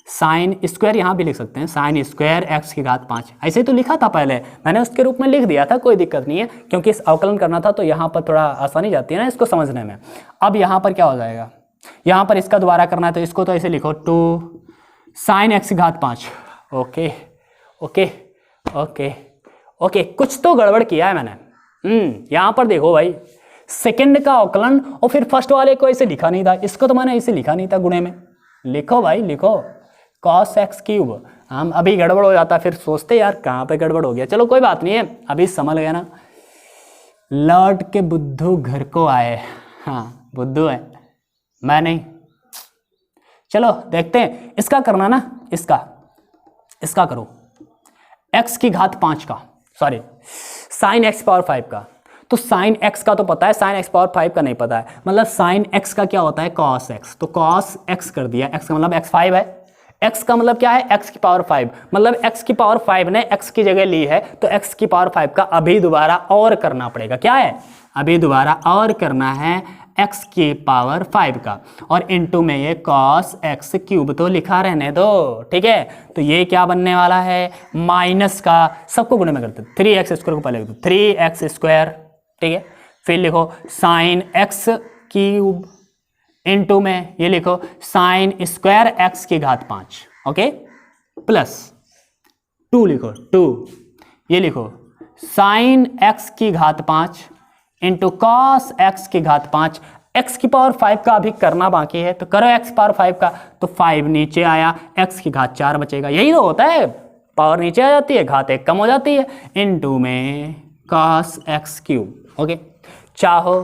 साइन स्क्वायर, यहाँ भी लिख सकते हैं, साइन स्क्वायर x की घात 5, ऐसे तो लिखा था पहले, मैंने उसके रूप में लिख दिया था, कोई दिक्कत नहीं है, क्योंकि इस अवकलन करना था तो यहाँ पर थोड़ा आसानी जाती है ना इसको समझने में। अब यहाँ पर क्या हो जाएगा, यहाँ पर इसका दोबारा करना है, तो इसको तो ऐसे लिखो, 2 साइन x की घात 5। ओके, कुछ तो गड़बड़ किया है मैंने। यहाँ पर देखो भाई, सेकंड का अवकलन और फिर फर्स्ट वाले को ऐसे लिखा नहीं था, इसको तो मैंने ऐसे लिखा नहीं था गुणे में, लिखो भाई लिखो, cos x क्यूब। हम अभी गड़बड़ हो जाता, फिर सोचते यार कहाँ पे गड़बड़ हो गया, चलो कोई बात नहीं है, अभी समझ गया ना। लौट के बुद्धू घर को आए, हाँ बुद्धू है, मैं नहीं। चलो देखते हैं, इसका करना ना, इसका करो, x की घात 5 का, सॉरी साइन एक्स पावर 5 का। तो साइन एक्स का तो पता है, साइन एक्स पावर 5 का नहीं पता है। मतलब साइन एक्स का क्या होता है, कॉस एक्स। तो कॉस एक्स कर दिया, एक्स का मतलब एक्स 5 है, एक्स का मतलब क्या है, एक्स की पावर 5, मतलब एक्स की पावर 5 ने एक्स की जगह ली है, तो एक्स की पावर 5 का अभी दोबारा और करना पड़ेगा। क्या है, अभी दोबारा और करना है एक्स की पावर 5 का, और इनटू में ये कॉस एक्स क्यूब तो लिखा रहने दो, ठीक है। तो ये क्या बनने वाला है, माइनस का, सबको गुणे में करते 3x स्क्वायर को पहले लिख दो, 3x स्क्वायर, ठीक है। फिर लिखो साइन एक्स क्यूब, इनटू में ये लिखो साइन स्क्वायर एक्स की घात 5, ओके, प्लस 2 लिखो, 2 ये लिखो साइन एक्स की घात 5 इंटू कॉस एक्स की घात 5। एक्स की पावर 5 का अभी करना बाकी है, तो करो एक्स पावर 5 का, तो 5 नीचे आया, एक्स की घात 4 बचेगा। यही तो होता है, पावर नीचे आ जाती है, घात 1 कम हो जाती है, इनटू में कॉस एक्स क्यूब, ओके। चाहो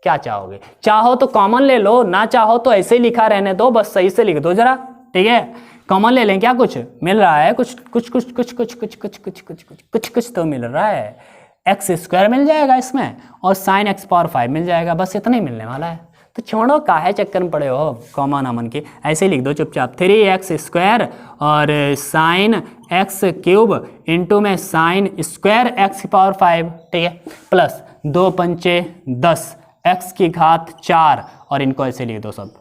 क्या चाहोगे, चाहो तो कॉमन ले लो, ना चाहो तो ऐसे ही लिखा रहने दो, बस सही से लिख दो जरा, ठीक है। कॉमन ले लें क्या, कुछ मिल रहा है, कुछ कुछ कुछ कुछ कुछ कुछ कुछ कुछ कुछ कुछ कुछ तो मिल रहा है। एक्स स्क्वायर मिल जाएगा इसमें, और साइन एक्स पावर 5 मिल जाएगा, बस इतना ही मिलने वाला है। तो छोड़ो काहे चक्कर में पड़े हो कॉमन अमन के, ऐसे ही लिख दो चुपचाप, 3x स्क्वायर और साइन एक्स क्यूब इंटू में साइन स्क्वायर एक्स की पावर 5, ठीक है, प्लस 2 पंचे 10 एक्स की घात 4, और इनको ऐसे लिख दो सब,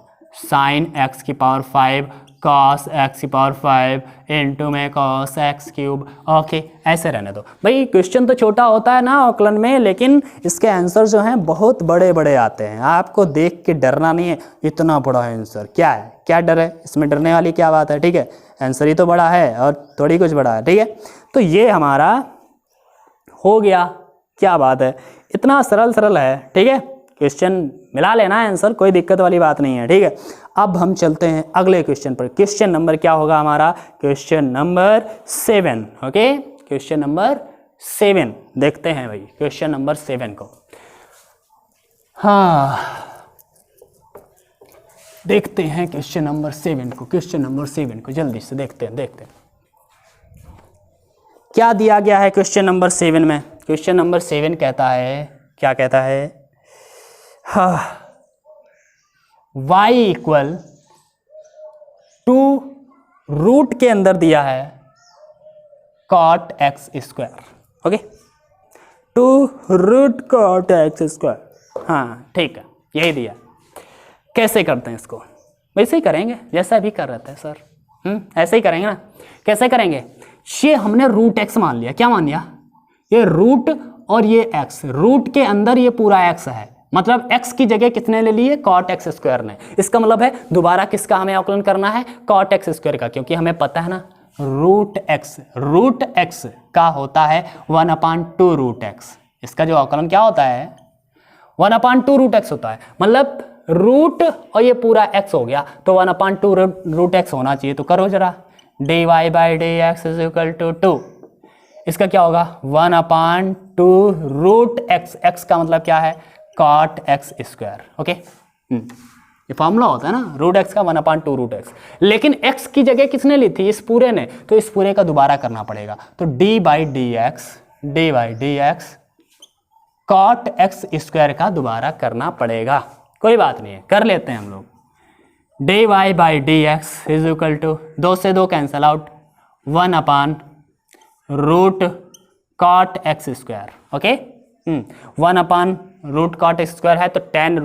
साइन एक्स की पावर 5 कॉस एक्स की पावर 5 इंटू में कॉस एक्स क्यूब, ओके। ऐसे रहने दो भाई, क्वेश्चन तो छोटा होता है ना ऑकलन में, लेकिन इसके आंसर जो हैं बहुत बड़े बड़े आते हैं। आपको देख के डरना नहीं है, इतना बड़ा है आंसर, क्या है, क्या डर है इसमें, डरने वाली क्या बात है, ठीक है। आंसर ही तो बड़ा है और थोड़ी कुछ बड़ा है, ठीक है। तो ये हमारा हो गया, क्या बात है, इतना सरल सरल है, ठीक है। क्वेश्चन मिला लेना आंसर, कोई दिक्कत वाली बात नहीं है, ठीक है। अब हम चलते हैं अगले क्वेश्चन पर। क्वेश्चन नंबर क्या होगा हमारा, question number 7, okay. Question number 7 देखते हैं भाई, क्वेश्चन नंबर 7 को, हाँ देखते हैं क्वेश्चन नंबर 7 को, क्वेश्चन नंबर 7 को जल्दी से देखते हैं क्या दिया गया है क्वेश्चन नंबर 7 में। क्वेश्चन नंबर 7 कहता है, क्या कहता है, हाँ, y इक्वल टू रूट के अंदर दिया है cot x square, okay, two root cot x square, हाँ ठीक है, यही दिया। कैसे करते हैं इसको, वैसे ही करेंगे जैसा अभी कर रहे थे सर, ऐसे ही करेंगे ना। कैसे करेंगे, ये हमने रूट एक्स मान लिया, क्या मान लिया, ये रूट और ये एक्स, रूट के अंदर ये पूरा एक्स है, मतलब x की जगह कितने ले लिए, कॉट एक्स स्क्वायर ने। इसका मतलब है दोबारा किसका हमें आकलन करना है, कॉट एक्स स्क्वायर का, क्योंकि हमें पता है ना रूट एक्स का होता है 1/2 रूट एक्स। इसका जो आकलन क्या होता है 1/2 रूट एक्स होता है, मतलब रूट और ये पूरा x हो गया, तो 1/2 रूट एक्स होना चाहिए। तो करो जरा, dy by d x is equal to 2, इसका क्या होगा 1/2 रूट एक्स, एक्स का मतलब क्या है कॉट एक्स स्क्वायर, ओके। ये फॉर्मूला होता है ना रूट एक्स का 1/2 रूट एक्स, लेकिन x की जगह किसने ली थी, इस पूरे ने, तो इस पूरे का दोबारा करना पड़ेगा। तो d by d x cot x square का दोबारा करना पड़ेगा, कोई बात नहीं है, कर लेते हैं हम लोग। D y by d x is equal to 2 से 2 कैंसल आउट, 1/रूट कॉट एक्स स्क्वायर, ओके। 1/रूट कॉट एक्स स्क्वायर है तो 10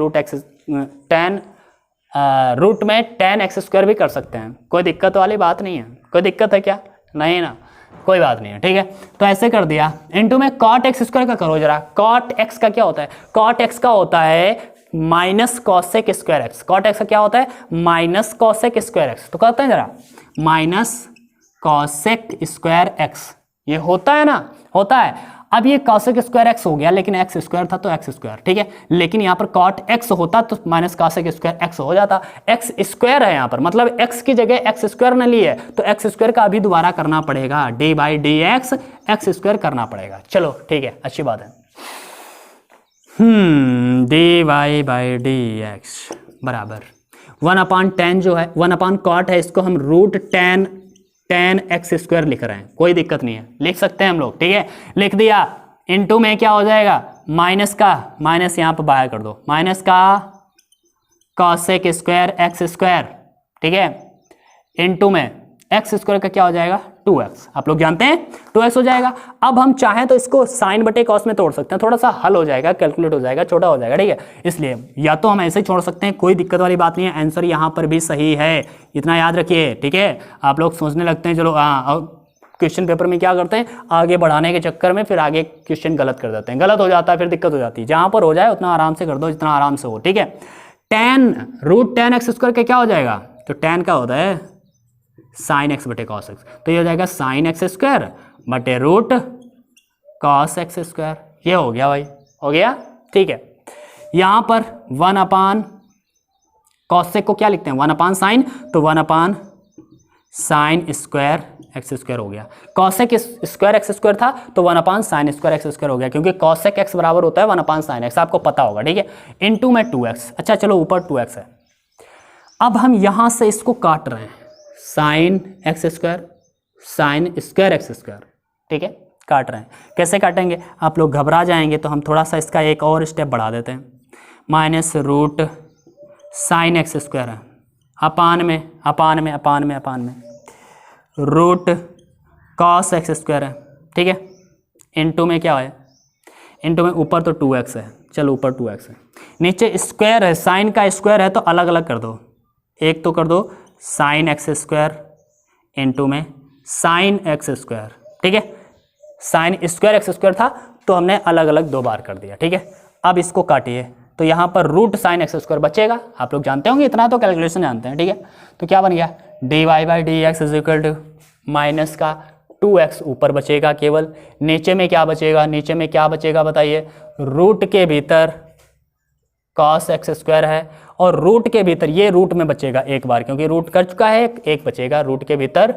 रूट में 10 एक्स स्क्वायर भी कर सकते हैं, कोई दिक्कत वाली बात नहीं है। कोई दिक्कत है क्या, नहीं ना, कोई बात नहीं है, ठीक है। तो ऐसे कर दिया, इनटू में कॉट एक्स स्क्वायर का करो जरा। कॉट एक्स का क्या होता है, कॉट एक्स का होता है minus cosec square x. Cot x का क्या होता है माइनस कॉसेक स्क्वायर एक्स, तो करते हैं जरा, माइनस कॉसेक स्क्वायर एक्स, ये होता है ना, होता है। अब ये कॉसेक स्क्वायर एक्स हो गया, लेकिन एक्स स्क्वायर था तो एक्स स्क्वायर, ठीक है। लेकिन यहाँ पर कॉट एक्स होता तो माइनस कॉसेक स्क्वायर एक्स हो जाता, एक्स स्क्वायर है यहाँ पर, मतलब एक्स की जगह एक्स स्क्वायर ने ली है, तो एक्स स्क्वायर का अभी दोबारा करना पड़ेगा, d by d x x square करना पड़ेगा। चलो ठीक है, अच्छी बात है। D y by d x बराबर 1/10 जो है 1/cot है, इसको हम रूट 10 टेन एक्स स्क्वायर लिख रहे हैं, कोई दिक्कत नहीं है, लिख सकते हैं हम लोग, ठीक है। लिख दिया, इनटू में क्या हो जाएगा, माइनस का माइनस यहाँ पर बाहर कर दो, माइनस का कॉसेक स्क्वायर एक्स स्क्वायर, ठीक है, इनटू में एक्स स्क्वायर का क्या हो जाएगा 2x, आप लोग जानते हैं 2x हो जाएगा। अब हम चाहें तो इसको साइन बटे कॉस में तोड़ सकते हैं, थोड़ा सा हल हो जाएगा, कैलकुलेट हो जाएगा, छोटा हो जाएगा, ठीक है। इसलिए या तो हम ऐसे ही छोड़ सकते हैं, कोई दिक्कत वाली बात नहीं है, आंसर यहाँ पर भी सही है, इतना याद रखिए, ठीक है। आप लोग सोचने लगते हैं चलो हाँ, क्वेश्चन पेपर में क्या करते हैं, आगे बढ़ाने के चक्कर में फिर आगे क्वेश्चन गलत कर देते हैं, गलत हो जाता है, फिर दिक्कत हो जाती है। जहाँ पर हो जाए उतना आराम से कर दो, जितना आराम से हो, ठीक है। √10 एक्स स्क्वायर का क्या हो जाएगा, तो tan का होता है साइन एक्स बटे कॉस एक्स, तो ये हो जाएगा साइन एक्स स्क्वायर बटे रूट कॉस एक्स स्क्वायर, ये हो गया भाई, हो गया, ठीक है। यहाँ पर 1 कॉसेक को क्या लिखते हैं 1 साइन, तो 1 साइन स्क्वायर एक्स स्क्वायर हो गया। कॉसेक स्क्वायर एक्स स्क्वायर था तो 1 साइन स्क्वायर एक्स स्क्वायर हो गया, क्योंकि कॉसेक एक्स बराबर होता है 1 साइन एक्स, आपको पता होगा, ठीक है। इनटू में 2x, अच्छा चलो ऊपर 2x है। अब हम यहाँ से इसको काट रहे हैं, sign x square sine square x square, ठीक है, काट रहे हैं। कैसे काटेंगे, आप लोग घबरा जाएंगे तो हम थोड़ा सा इसका एक और स्टेप बढ़ा देते हैं, minus root sine x square है अपान में रूट कॉस एक्स स्क्वायर है, ठीक है, इनटू में क्या है, इनटू में ऊपर तो 2x है, चलो ऊपर 2x है, नीचे स्क्वायर है, साइन का स्क्वायर है तो अलग अलग कर दो, एक तो कर दो साइन एक्स स्क्वायर इनटू में साइन एक्स स्क्वायर, ठीक है। साइन स्क्वायर एक्स स्क्वायर था तो हमने अलग अलग 2 बार कर दिया, ठीक है। अब इसको काटिए तो यहाँ पर रूट साइन एक्स स्क्वायर बचेगा, आप लोग जानते होंगे, इतना तो कैलकुलेशन जानते हैं, ठीक है। तो क्या बन गया dy/dx is equal to minus का 2x ऊपर बचेगा केवल, नीचे में क्या बचेगा, नीचे में क्या बचेगा बताइए, रूट के भीतर कॉस एक्स स्क्वायर है और रूट के भीतर ये रूट में बचेगा एक बार, क्योंकि रूट कर चुका है, एक बचेगा रूट के भीतर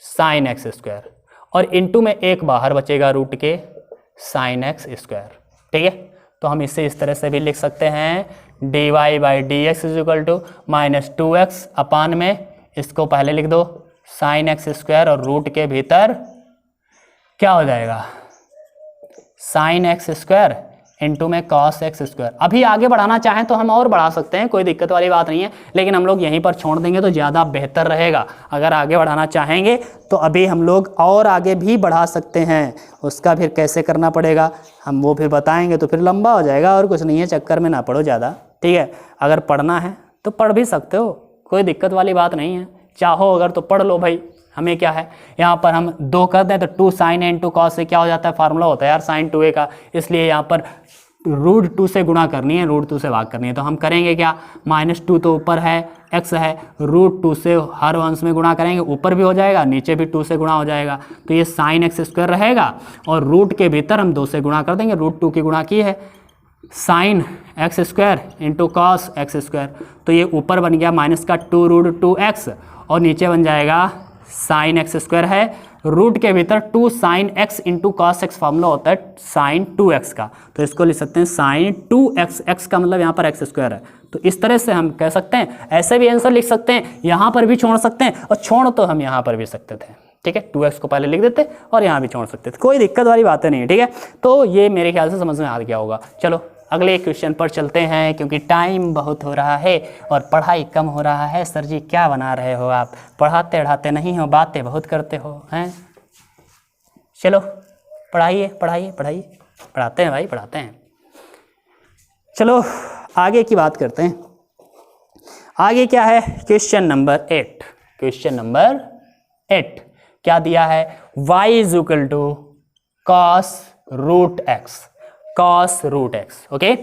साइन एक्स स्क्वायर और इनटू में एक बाहर बचेगा रूट के साइन एक्स स्क्वायर, ठीक है। तो हम इसे इस तरह से भी लिख सकते हैं dy/dx is equal to minus 2x upon में, इसको पहले लिख दो साइन एक्स स्क्वायर और रूट के भीतर क्या हो जाएगा साइन एक्स स्क्वायर इनटू में कॉस एक्स स्क्वायर। अभी आगे बढ़ाना चाहें तो हम और बढ़ा सकते हैं, कोई दिक्कत वाली बात नहीं है, लेकिन हम लोग यहीं पर छोड़ देंगे तो ज़्यादा बेहतर रहेगा। अगर आगे बढ़ाना चाहेंगे तो अभी हम लोग और आगे भी बढ़ा सकते हैं, उसका फिर कैसे करना पड़ेगा हम वो फिर बताएंगे, तो फिर लंबा हो जाएगा, और कुछ नहीं है, चक्कर में ना पड़ो ज़्यादा, ठीक है। अगर पढ़ना है तो पढ़ भी सकते हो, कोई दिक्कत वाली बात नहीं है, चाहो अगर तो पढ़ लो भाई, हमें क्या है। यहाँ पर हम 2 कर दें तो 2 साइन इनटू कॉस से क्या हो जाता है, फार्मूला होता है यार साइन 2a का, इसलिए यहाँ पर √2 से गुणा करनी है, √2 से भाग करनी है, तो हम करेंगे क्या, -2 तो ऊपर है, x है, √2 से हर अंश में गुणा करेंगे, ऊपर भी हो जाएगा नीचे भी 2 से गुणा हो जाएगा, तो ये साइन एक्स स्क्वायर रहेगा और रूट के भीतर हम 2 से गुणा कर देंगे, √2 की गुणा की है sign x square into cos x square, तो ये ऊपर बन गया माइनस का 2√2x और नीचे बन जाएगा साइन एक्स स्क्वायर है, रूट के भीतर 2 sine x into cos x formula होता है साइन 2x का, तो इसको लिख सकते हैं साइन 2x, x का मतलब यहाँ पर एक्स स्क्वायर है, तो इस तरह से हम कह सकते हैं। ऐसे भी आंसर लिख सकते हैं, यहाँ पर भी छोड़ सकते हैं, और छोड़ तो हम यहाँ पर भी सकते थे, ठीक है, 2x को पहले लिख देते और यहाँ भी छोड़ सकते थे, कोई दिक्कत वाली बातें नहीं है, ठीक है। तो ये मेरे ख्याल से समझ में आ गया होगा। चलो अगले क्वेश्चन पर चलते हैं, क्योंकि टाइम बहुत हो रहा है और पढ़ाई कम हो रहा है। सर जी क्या बना रहे हो आप, पढ़ाते पढ़ाते नहीं हो, बातें बहुत करते हो हैं। चलो पढ़ाइए पढ़ाइए पढ़ाइए, पढ़ाते हैं भाई पढ़ाते हैं। चलो आगे की बात करते हैं। आगे क्या है, क्वेश्चन नंबर 8। क्वेश्चन नंबर 8 क्या दिया है, y is equal to cos root x, cos root x, okay.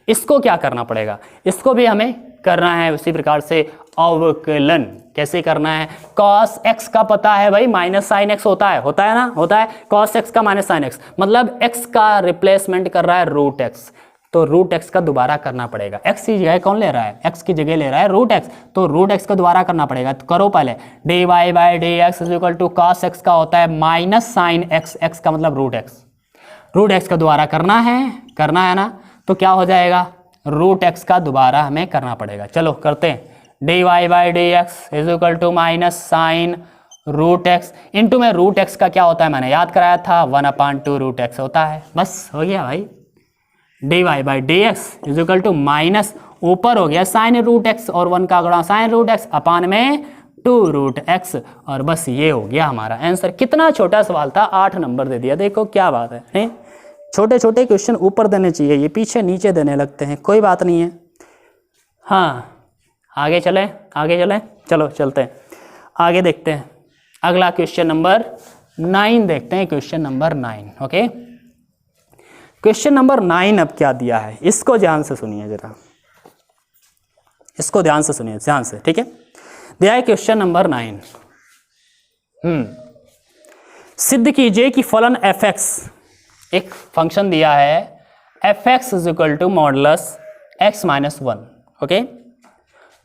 इसको क्या करना पड़ेगा, इसको भी हमें करना है उसी प्रकार से अवकलन। कैसे करना है, कॉस एक्स का पता है भाई, माइनस साइन एक्स होता है ना, होता है कॉस एक्स का माइनस साइन एक्स, मतलब एक्स का रिप्लेसमेंट कर रहा है रूट एक्स, तो रूट एक्स का दोबारा करना पड़ेगा। एक्स की जगह कौन ले रहा है, एक्स की जगह ले रहा है रूट एक्स, तो रूट एक्स का दोबारा करना पड़ेगा। तो करो पहले, dy/dx is equal to cos x का होता है माइनस साइन एक्स, एक्स का मतलब रूट एक्स, रूट एक्स का दोबारा करना है ना, तो क्या हो जाएगा, रूट एक्स का दोबारा हमें करना पड़ेगा। चलो करते हैं, dy/dx is equal to minus sine root x into में रूट एक्स का क्या होता है मैंने याद कराया था 1/2 रूट एक्स होता है, बस हो गया भाई। D y by d x is equal to minus ऊपर हो गया साइन रूट एक्स और 1 का गुणा साइन रूट एक्स अपान में 2 रूट एक्स, और बस ये हो गया हमारा आंसर। कितना छोटा सवाल था, 8 नंबर दे दिया, देखो क्या बात है नहीं? छोटे छोटे क्वेश्चन ऊपर देने चाहिए, ये पीछे नीचे देने लगते हैं, कोई बात नहीं है। हाँ आगे चलें, आगे चलें, चलो चलते हैं आगे, देखते हैं अगला क्वेश्चन नंबर 9 देखते हैं, question number 9। Okay, question number 9 अब क्या दिया है, इसको ध्यान से सुनिए जरा, इसको ध्यान से सुनिए, ध्यान से, ठीक है। दिया है क्वेश्चन नंबर 9, सिद्ध कीजिए कि फलन एफ एक्स, एक फंक्शन दिया है f x is equal to modulus x minus 1, okay,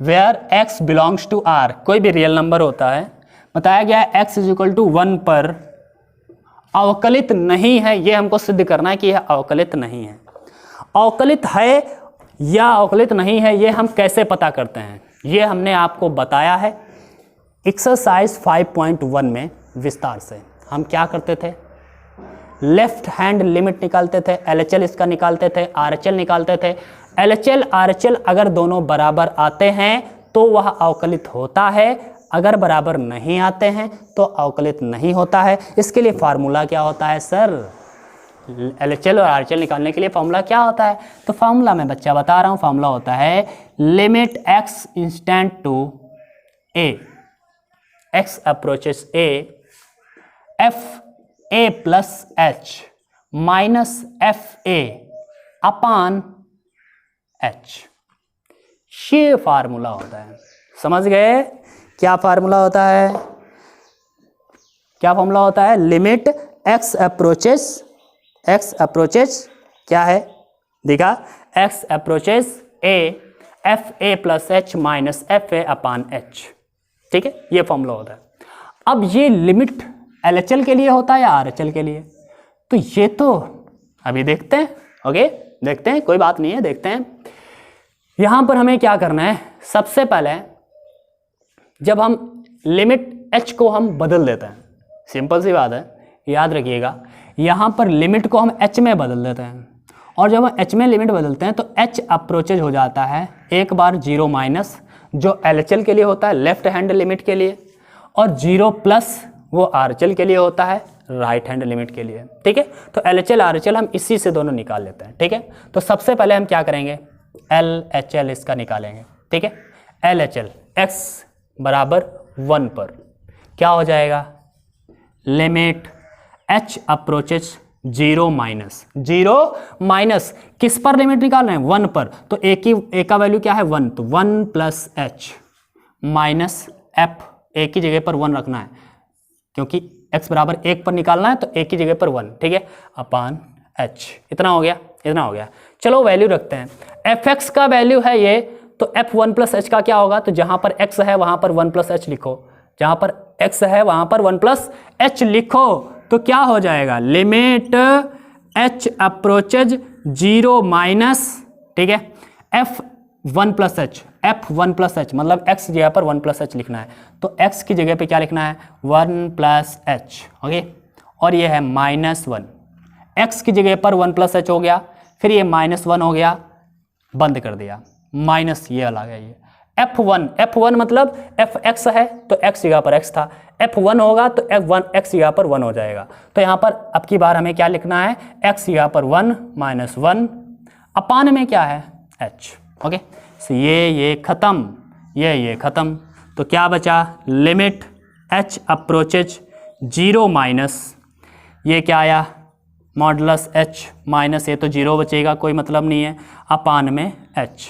where x belongs to R, कोई भी रियल नंबर होता है, बताया गया है एक्स इज इक्वल टू 1 पर अवकलित नहीं है, ये हमको सिद्ध करना है कि यह अवकलित नहीं है। अवकलित है या अवकलित नहीं है ये हम कैसे पता करते हैं, ये हमने आपको बताया है एक्सरसाइज 5.1 में विस्तार से। हम क्या करते थे, लेफ्ट हैंड लिमिट निकालते थे, एलएचएल इसका निकालते थे, आरएचएल निकालते थे। एलएचएल आरएचएल अगर दोनों बराबर आते हैं तो वह अवकलित होता है, अगर बराबर नहीं आते हैं तो अवकलित नहीं होता है। इसके लिए फार्मूला क्या होता है सर, एलएचएल और आरएचएल निकालने के लिए फार्मूला क्या होता है, तो फार्मूला मैं बच्चा बता रहा हूँ, फार्मूला होता है limit x instant to a x approaches a f a plus h minus f a upon h, ये फार्मूला होता है। समझ गए क्या फार्मूला होता है, क्या फार्मूला होता है, लिमिट एक्स अप्रोचेस क्या है, देखा, x approaches a f a plus h minus f a upon H, ठीक है, ये फॉर्मूला होता है। अब ये लिमिट एलएचएल के लिए होता है या आरएचएल के लिए, तो ये तो अभी देखते हैं, ओके देखते हैं, कोई बात नहीं है, देखते हैं। यहां पर हमें क्या करना है, सबसे पहले जब हम लिमिट एच को हम बदल देते हैं, सिंपल सी बात है, याद रखिएगा, यहां पर लिमिट को हम एच में बदल देते हैं, और जब हम एच में लिमिट बदलते हैं तो एच अप्रोचेज हो जाता है एक बार 0 माइनस, जो एलएचएल के लिए होता है लेफ्ट हैंड लिमिट के लिए, और 0 प्लस वो आरएचएल के लिए होता है राइट हैंड लिमिट के लिए, ठीक है। तो एलएचएल आरएचएल हम इसी से दोनों निकाल लेते हैं, ठीक है। तो सबसे पहले हम क्या करेंगे, एलएचएल इसका निकालेंगे, ठीक है। एलएचएल एक्स बराबर 1 पर क्या हो जाएगा, लिमिट एच अप्रोचेस 0 माइनस किस पर लिमिट निकाल रहे हैं, 1 पर, तो ए का वैल्यू क्या है 1, तो 1 प्लस एच माइनस एफ, ए की जगह पर 1 रखना है क्योंकि x बराबर 1 पर निकालना है, तो a की जगह पर 1, ठीक है, अपान h, इतना हो गया, इतना हो गया। चलो वैल्यू रखते हैं, fx का वैल्यू है ये, तो f1 प्लस h का क्या होगा, तो जहां पर x है वहां पर 1 प्लस h लिखो, जहां पर x है वहां पर 1 प्लस h लिखो, तो क्या हो जाएगा, लिमिट h अप्रोचेज 0 माइनस, ठीक है, f1 plus h, f1 plus H मतलब x जगह पर 1 प्लस एच लिखना है, तो x की जगह पे क्या लिखना है 1 प्लस एच, ओके, और ये है -1, x की जगह पर 1 प्लस एच हो गया, फिर ये -1 हो गया, बंद कर दिया, माइनस ये वाला गया, ये f1 मतलब fx है तो x जगह पर x था, f1 होगा तो x जगह पर 1 हो जाएगा, तो यहाँ पर अब की बार हमें क्या लिखना है, x जगह पर 1 -1 अपान में क्या है h, ओके। तो ये खत्म, ये खत्म, तो क्या बचा, लिमिट h अप्रोचेज 0 माइनस, ये क्या आया मॉडुलस h माइनस, ये तो 0 बचेगा, कोई मतलब नहीं है, अपान में h।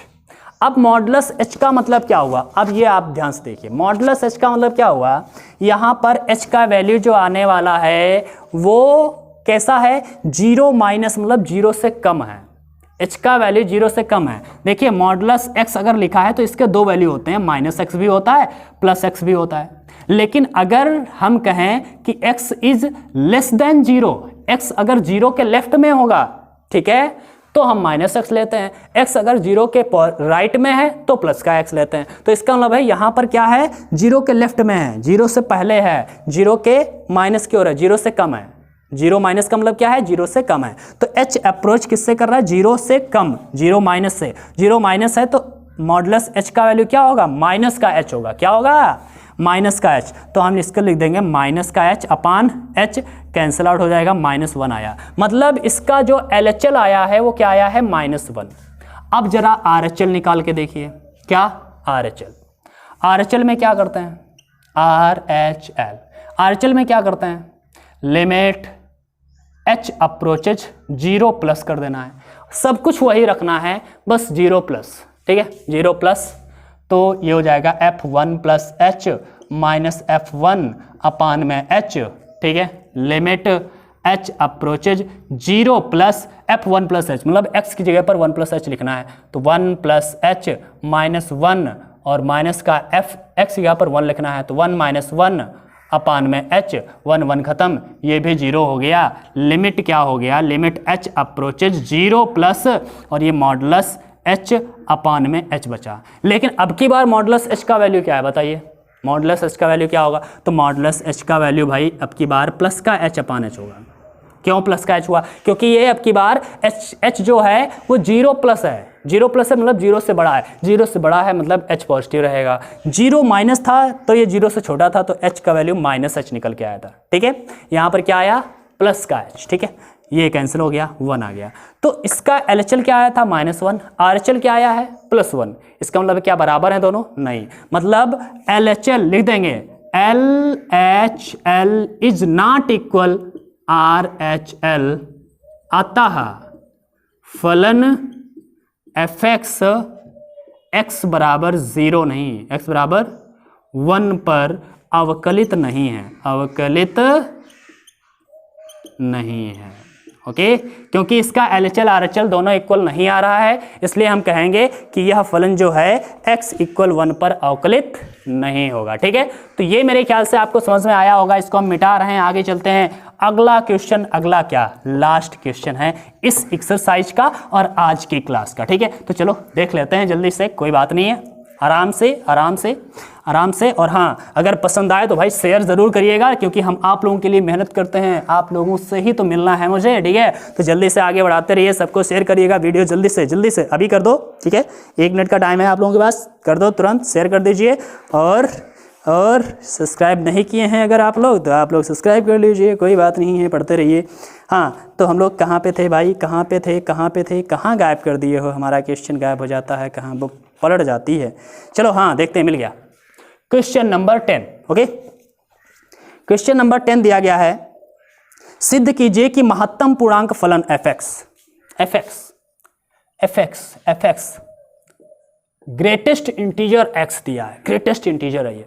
अब मॉडुलस h का मतलब क्या हुआ, अब ये आप ध्यान से देखिए, मॉडुलस h का मतलब क्या हुआ, यहाँ पर h का वैल्यू जो आने वाला है वो कैसा है, 0 माइनस मतलब 0 से कम है, h का वैल्यू 0 से कम है। देखिए मॉडुलस x अगर लिखा है तो इसके दो वैल्यू होते हैं, -x भी होता है +x भी होता है, लेकिन अगर हम कहें कि x is less than 0, x अगर 0 के लेफ्ट में होगा, ठीक है, तो हम माइनस एक्स लेते हैं, एक्स अगर जीरो के राइट में है तो प्लस का एक्स लेते हैं। तो इसका मतलब है यहाँ पर क्या है, जीरो के लेफ्ट में है, जीरो से पहले है, जीरो के माइनस की ओर है, जीरो से कम है। जीरो माइनस का मतलब क्या है, जीरो से कम है। तो एच अप्रोच किससे कर रहा है, जीरो से कम, जीरो माइनस से। जीरो माइनस है तो मॉडुलस एच का वैल्यू क्या होगा, माइनस का एच होगा। क्या होगा, माइनस का एच। तो हम इसको लिख देंगे माइनस का एच अपान एच, कैंसिल आउट हो जाएगा, -1 आया। मतलब इसका जो LHL आया है वो क्या आया है, -1। अब जरा RHL निकाल के देखिए, क्या RHL, RHL में क्या करते हैं, RHL में क्या करते हैं, लिमिट H अप्रोचेज 0 प्लस कर देना है, सब कुछ वही रखना है, बस 0 प्लस, ठीक है, 0 प्लस। तो ये हो जाएगा F1 plus H minus F1 अपान में H, ठीक है, limit H approaches 0 plus F1 plus H, मतलब X की जगह पर 1 प्लस H लिखना है। तो 1 प्लस H -1 और माइनस का F X की जगह पर 1 लिखना है, तो 1 -1 अपान में H, 1 1 खत्म, ये भी 0 हो गया। लिमिट क्या हो गया, लिमिट H अप्रोचेज 0 प्लस और ये मॉडुलस H अपान में H बचा। लेकिन अब की बार मॉडुलस H का वैल्यू क्या है बताइए, मॉडुलस H का वैल्यू क्या होगा, तो मॉडुलस H का वैल्यू भाई अब की बार प्लस का H अपान H होगा। क्यों प्लस का H हुआ, क्योंकि ये अब की बार H जो है वो 0 प्लस है, 0 प्लस है मतलब 0 से बड़ा है, 0 से बड़ा है मतलब H पॉजिटिव रहेगा। 0 माइनस था तो ये 0 से छोटा था, तो H का वैल्यू -H निकल के आया था, ठीक है। यहाँ पर क्या आया, प्लस का H, ठीक है, ये कैंसिल हो गया, 1 आ गया। तो इसका LHL क्या आया था, -1, RHL क्या आया है, +1। इसका मतलब क्या बराबर है दोनों, नहीं, मतलब LHL लिख देंगे, LHL is not equal RHL, अतः फलन fx x बराबर 0 नहीं, x बराबर 1 पर अवकलित नहीं है, अवकलित नहीं है, ओके। क्योंकि इसका LHL RHL दोनों इक्वल नहीं आ रहा है, इसलिए हम कहेंगे कि यह फलन जो है x = 1 पर अवकलित नहीं होगा, ठीक है। तो ये मेरे ख्याल से आपको समझ में आया होगा, इसको हम मिटा रहे हैं, आगे चलते हैं। अगला क्वेश्चन, अगला क्या, लास्ट क्वेश्चन है इस एक्सरसाइज का और आज की क्लास का, ठीक है। तो चलो देख लेते हैं जल्दी से, कोई बात नहीं है, आराम से आराम से आराम से। और हाँ, अगर पसंद आए तो भाई शेयर ज़रूर करिएगा, क्योंकि हम आप लोगों के लिए मेहनत करते हैं, आप लोगों से ही तो मिलना है मुझे, ठीक है। तो जल्दी से आगे बढ़ाते रहिए, सबको शेयर करिएगा वीडियो, जल्दी से अभी कर दो, ठीक है। 1 मिनट का टाइम है आप लोगों के पास, कर दो, तुरंत शेयर कर दीजिए। और सब्सक्राइब नहीं किए हैं अगर आप लोग, तो आप लोग सब्सक्राइब कर लीजिए, कोई बात नहीं है, पढ़ते रहिए। हाँ, तो हम लोग कहाँ पे थे भाई, कहाँ पे थे, कहाँ गायब कर दिए हो, हमारा क्वेश्चन गायब हो जाता है, कहाँ बुक पलट जाती है। चलो हाँ, देखते हैं, मिल गया। Question number 10, okay. Question number 10 दिया गया है, सिद्ध कीजिए कि महत्तम पूर्णांक फलन fx ग्रेटेस्ट इंटीजर x दिया है, ग्रेटेस्ट इंटीजर है ये,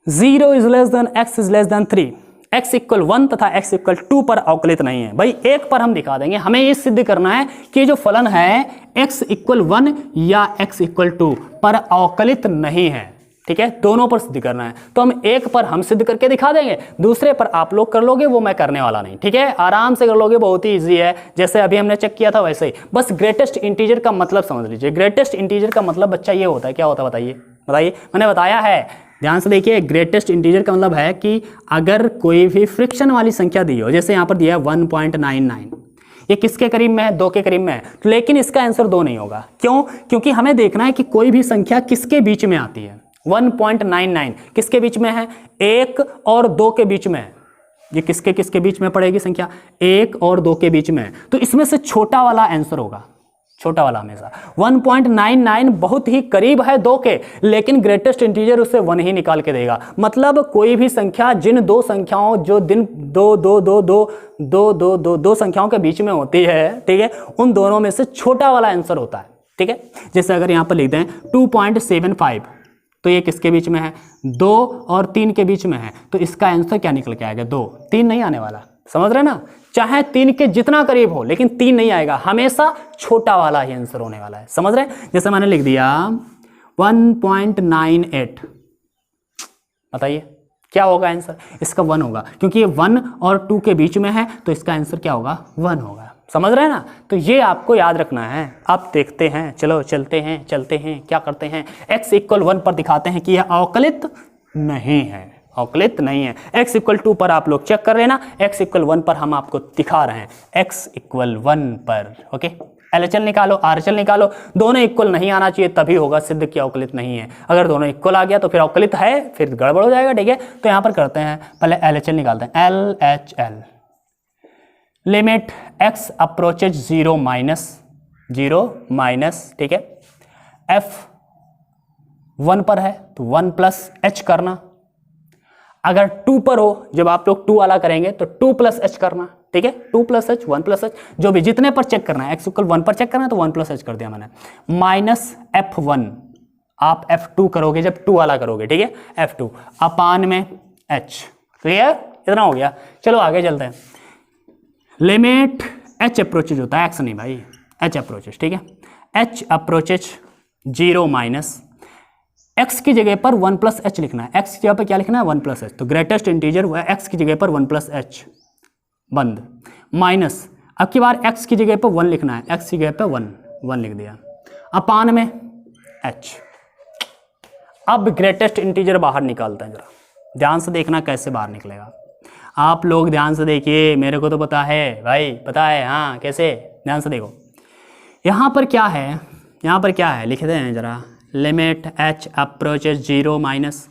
0 > x < 3, x = 1 तथा x = 2 पर अवकलित नहीं है। भाई एक पर हम दिखा देंगे, हमें ये सिद्ध करना है कि जो फलन है x = 1 या x = 2 पर अवकलित नहीं है, ठीक है, दोनों पर सिद्ध करना है। तो हम एक पर हम सिद्ध करके दिखा देंगे, दूसरे पर आप लोग कर लोगे, वो मैं करने वाला नहीं, ठीक है, आराम से कर लोगे, बहुत ही ईजी है, जैसे अभी हमने चेक किया था वैसे ही। बस ग्रेटेस्ट इंटीजर का मतलब समझ लीजिए, ग्रेटेस्ट इंटीजर का मतलब बच्चा ये होता है, क्या होता है बताइए, मैंने बताया है, ध्यान से देखिए। ग्रेटेस्ट इंटीजर का मतलब है कि अगर कोई भी फ्रिक्शन वाली संख्या दी हो, जैसे यहाँ पर दिया है 1.99, ये किसके करीब में है, 2 के करीब में है, लेकिन इसका आंसर 2 नहीं होगा। क्यों, क्योंकि हमें देखना है कि कोई भी संख्या किसके बीच में आती है। 1.99 किसके बीच में है, 1 और 2 के बीच में है। ये किसके बीच में पड़ेगी संख्या, 1 और 2 के बीच में है, तो इसमें से छोटा वाला आंसर होगा, छोटा वाला हमेशा। 1.99 बहुत ही करीब है 2 के, लेकिन ग्रेटेस्ट इंटीजर उससे 1 ही निकाल के देगा। मतलब कोई भी संख्या जिन दो संख्याओं जो दो संख्याओं के बीच में होती है, ठीक है, उन दोनों में से छोटा वाला आंसर होता है, ठीक है। जैसे अगर यहाँ पर लिख दें 2.75, तो ये किसके बीच में है, 2 और 3 के बीच में है, तो इसका आंसर क्या निकल के आएगा, 2, 3 नहीं आने वाला, समझ रहे ना। चाहे 3 के जितना करीब हो, लेकिन 3 नहीं आएगा, हमेशा छोटा वाला ही आंसर होने वाला है, समझ रहे हैं। जैसे मैंने लिख दिया 1.98, बताइए क्या होगा आंसर, इसका 1 होगा, क्योंकि ये 1 और 2 के बीच में है, तो इसका आंसर क्या होगा, 1 होगा। समझ रहे हैं ना। तो ये आपको याद रखना है। अब देखते हैं, चलो चलते हैं क्या करते हैं, x इक्वल 1 पर दिखाते हैं कि यह अवकलित नहीं है, अवकलित नहीं है। x इक्वल 2 पर आप लोग चेक कर लेना, x इक्वल 1 पर हम आपको दिखा रहे हैं, x इक्वल 1 पर। ओके, LHL निकालो, RHL निकालो, दोनों इक्वल नहीं आना चाहिए तभी होगा सिद्ध कि अवकलित नहीं है। अगर दोनों इक्वल आ गया तो फिर अवकलित है, फिर गड़बड़ हो जाएगा। ठीक है, तो यहाँ पर करते हैं, पहले LHL निकालते हैं, LHL limit x approaches 0 minus, ठीक है, f 1 पर है तो 1 प्लस h करना, अगर 2 पर हो, जब आप लोग 2 वाला करेंगे तो 2 प्लस h करना। ठीक है, 2 प्लस h 1 प्लस h, जो भी जितने पर चेक करना है, x इक्वल 1 पर चेक करना है तो 1 प्लस h कर दिया मैंने, माइनस f1, आप f2 करोगे जब 2 वाला करोगे। ठीक है, f2 अपान में h। क्लियर, इतना हो गया। चलो आगे चलते हैं। लिमिट h अप्रोचेज होता है, x नहीं भाई, h अप्रोचेज। ठीक है, h अप्रोचेज 0 माइनस, x की जगह पर 1 प्लस h लिखना है, x की जगह पर क्या लिखना है 1 प्लस h, तो ग्रेटेस्ट इंटीजर हुआ है x की जगह पर 1 प्लस h बंद, माइनस अब की बार x की जगह पर 1 लिखना है, x की जगह पर 1 लिख दिया, अपान में h। अब ग्रेटेस्ट इंटीजर बाहर निकालते हैं, जरा ध्यान से देखना कैसे बाहर निकलेगा। आप लोग ध्यान से देखिए, मेरे को तो पता है भाई, पता है हाँ, कैसे, ध्यान से देखो। यहाँ पर क्या है, लिखते हैं जरा, लिमिट h अप्रोचेज 0 माइनस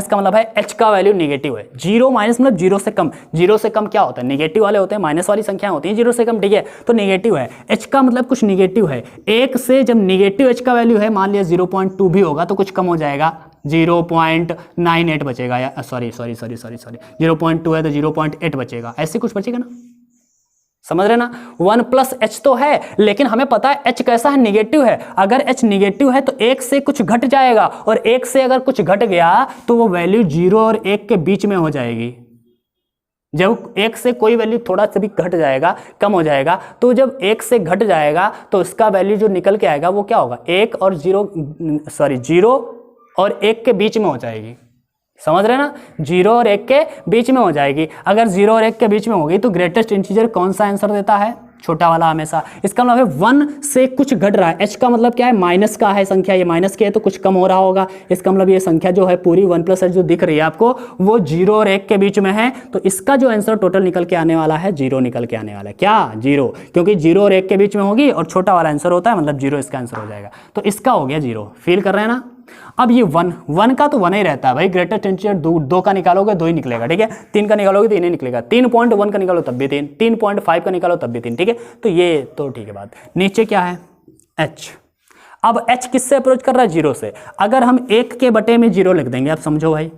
का मतलब है h का वैल्यू निगेटिव है। 0 माइनस मतलब 0 से कम, 0 से कम क्या होता है, निगेटिव वाले होते हैं, माइनस वाली संख्या होती है 0 से कम। ठीक है, तो निगेटिव है, h का मतलब कुछ निगेटिव है। 1 से जब निगेटिव h का वैल्यू है, मान लिया 0.2 भी होगा तो कुछ कम हो जाएगा, 0.98 बचेगा, या सॉरी 0.2 है तो 0.8 बचेगा, ऐसे कुछ बचेगा ना, समझ रहे ना। 1 प्लस h तो है, लेकिन हमें पता है h कैसा है, निगेटिव है। अगर h निगेटिव है तो 1 से कुछ घट जाएगा, और 1 से अगर कुछ घट गया तो वो वैल्यू 0 और 1 के बीच में हो जाएगी। जब 1 से कोई वैल्यू थोड़ा सा भी घट जाएगा, कम हो जाएगा, तो जब 1 से घट जाएगा तो इसका वैल्यू जो निकल के आएगा वो क्या होगा, 0 और 1 के बीच में हो जाएगी। समझ रहे ना, 0 और 1 के बीच में हो जाएगी। अगर 0 और 1 के बीच में होगी तो ग्रेटेस्ट इंटीजर कौन सा आंसर देता है, छोटा वाला हमेशा। इसका मतलब है 1 से कुछ घट रहा है, h का मतलब क्या है, माइनस का है संख्या, ये माइनस की है तो कुछ कम हो रहा होगा। इसका मतलब ये संख्या जो है पूरी 1 प्लस h जो दिख रही है आपको, वो 0 और 1 के बीच में है, तो इसका जो आंसर टोटल निकल के आने वाला है 0 निकल के आने वाला है। क्या 0, क्योंकि 0 और 1 के बीच में होगी और छोटा वाला आंसर होता है, मतलब 0 इसका आंसर हो जाएगा। तो इसका हो गया 0, फील कर रहे हैं ना। अब ये 1 का तो 1 ही रहता है भाई, ग्रेटेस्ट इंटीजर 2 का निकालोगे 2 ही निकलेगा। ठीक है, 3 का निकालोगे तो 3 ही निकलेगा, 3.1 का निकालो तब भी 3, 3.5 का निकालो तब भी 3। ठीक है, तो ये तो ठीक है बात। नीचे क्या है, h। अब h किससे अप्रोच कर रहा है, 0 से। अगर हम 1 के बटे में 0 लिख देंगे, आप समझो भाई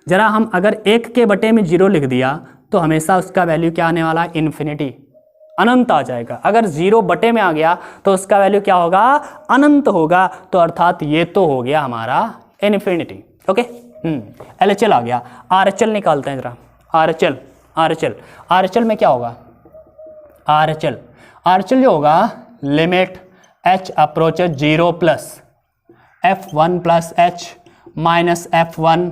जरा, हम अगर 1 के बटे में 0 लिख दिया तो हमेशा उसका वैल्यू क्या आने वाला है, इन्फिनिटी, अनंत आ जाएगा। अगर 0 बटे में आ गया तो उसका वैल्यू क्या होगा, अनंत होगा। तो अर्थात ये तो हो गया हमारा इन्फिनिटी। ओके, LHL आ गया। RHL निकालते हैं जरा, RHL में क्या होगा, RHL जो होगा, limit h approaches 0 plus f1 plus h minus f1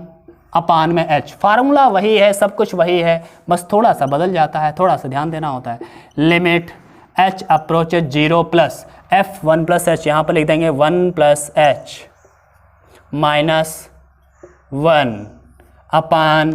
अपान में h। फार्मूला वही है, सब कुछ वही है, बस थोड़ा सा बदल जाता है, थोड़ा सा ध्यान देना होता है। Limit h approaches 0 plus f1 plus h, यहाँ पर लिख देंगे 1 प्लस h माइनस 1 अपान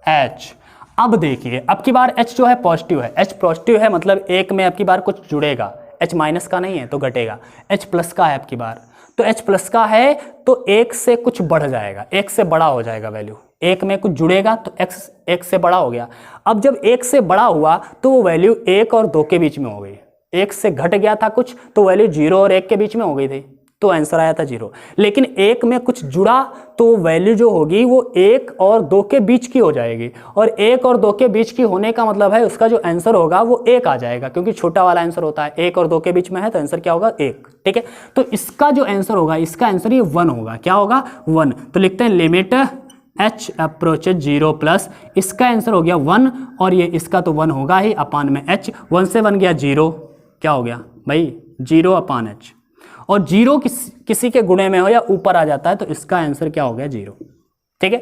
h। अब देखिए, अब की बार h जो है पॉजिटिव है, h पॉजिटिव है मतलब 1 में अब की बार कुछ जुड़ेगा, h माइनस का नहीं है तो घटेगा, h प्लस का है अब की बार, तो h प्लस का है तो 1 से कुछ बढ़ जाएगा, 1 से बड़ा हो जाएगा वैल्यू, 1 में कुछ जुड़ेगा तो x 1 से बड़ा हो गया। अब जब 1 से बड़ा हुआ तो वो वैल्यू 1 और 2 के बीच में हो गई, 1 से घट गया था कुछ तो वैल्यू 0 और 1 के बीच में हो गई थी, तो आंसर आया था 0। लेकिन 1 में कुछ जुड़ा तो वैल्यू जो होगी वो 1 और 2 के बीच की हो जाएगी, और 1 और 2 के बीच की होने का मतलब है उसका जो आंसर होगा वो 1 आ जाएगा, क्योंकि छोटा वाला आंसर होता है, 1 और 2 के बीच में है तो आंसर क्या होगा 1। ठीक है, तो इसका जो आंसर होगा, इसका आंसर ये 1 होगा। क्या होगा 1, तो लिखते हैं लिमिट h अप्रोचेज 0 प्लस, इसका आंसर हो गया 1 और ये इसका तो 1 होगा ही, अपान में h, 1 से 1 गया 0, क्या हो गया भाई 0 अपान h, और 0 किसी के गुणे में हो या ऊपर आ जाता है तो इसका आंसर क्या हो गया 0। ठीक है,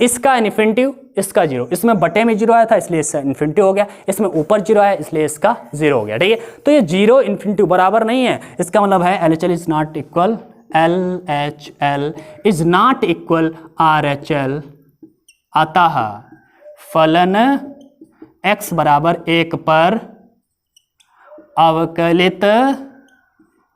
इसका इन्फिनिटिव, इसका 0, इसमें बटे में 0 आया था इसलिए इसका इन्फिनिटी हो गया, इसमें ऊपर 0 आया इसलिए इसका 0 हो गया, ठीक है। तो ये 0 इन्फिनिटी बराबर नहीं है, इसका मतलब है LHL is not equal, LHL is not equal RHL, अतः फलन x बराबर 1 पर अवकलित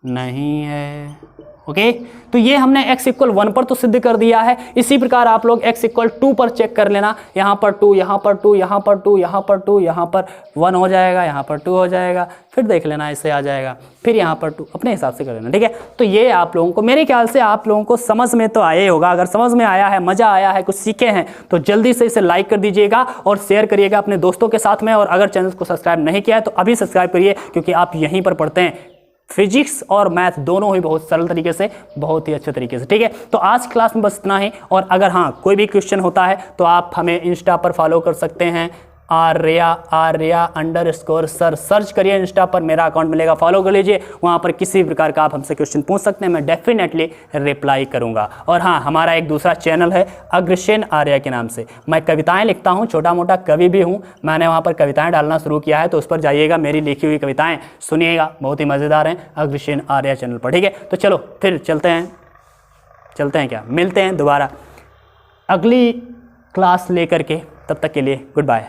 नहीं है। ओके तो ये हमने x इक्वल 1 पर तो सिद्ध कर दिया है। इसी प्रकार आप लोग x इक्वल 2 पर चेक कर लेना, यहाँ पर 2, यहाँ पर 2, यहाँ पर 2, यहाँ पर 2, यहाँ पर 1 हो जाएगा, यहाँ पर 2 हो जाएगा, फिर देख लेना ऐसे आ जाएगा, फिर यहाँ पर 2, अपने हिसाब से कर लेना, ठीक है। तो ये आप लोगों को, मेरे ख्याल से आप लोगों को समझ में तो आया ही होगा। अगर समझ में आया है, मज़ा आया है, कुछ सीखे हैं तो जल्दी से इसे लाइक कर दीजिएगा और शेयर करिएगा अपने दोस्तों के साथ में। और अगर चैनल को सब्सक्राइब नहीं किया है तो अभी सब्सक्राइब करिए, क्योंकि आप यहीं पर पढ़ते हैं फिजिक्स और मैथ दोनों ही बहुत सरल तरीके से, बहुत ही अच्छे तरीके से, ठीक है। तो आज क्लास में बस इतना ही। और अगर हाँ कोई भी क्वेश्चन होता है तो आप हमें इंस्टा पर फॉलो कर सकते हैं, आर्या_सर सर्च करिए इंस्टा पर, मेरा अकाउंट मिलेगा, फॉलो कर लीजिए। वहाँ पर किसी प्रकार का आप हमसे क्वेश्चन पूछ सकते हैं, मैं डेफिनेटली रिप्लाई करूँगा। और हाँ हमारा एक दूसरा चैनल है अग्रसेन आर्या के नाम से, मैं कविताएं लिखता हूँ, छोटा मोटा कवि भी हूँ, मैंने वहाँ पर कविताएं डालना शुरू किया है, तो उस पर जाइएगा, मेरी लिखी हुई कविताएँ सुनिएगा, बहुत ही मज़ेदार हैं अग्रसेन आर्या चैनल पर, ठीक है। तो चलो फिर चलते हैं क्या, मिलते हैं दोबारा अगली क्लास लेकर के, तब तक के लिए गुड बाय।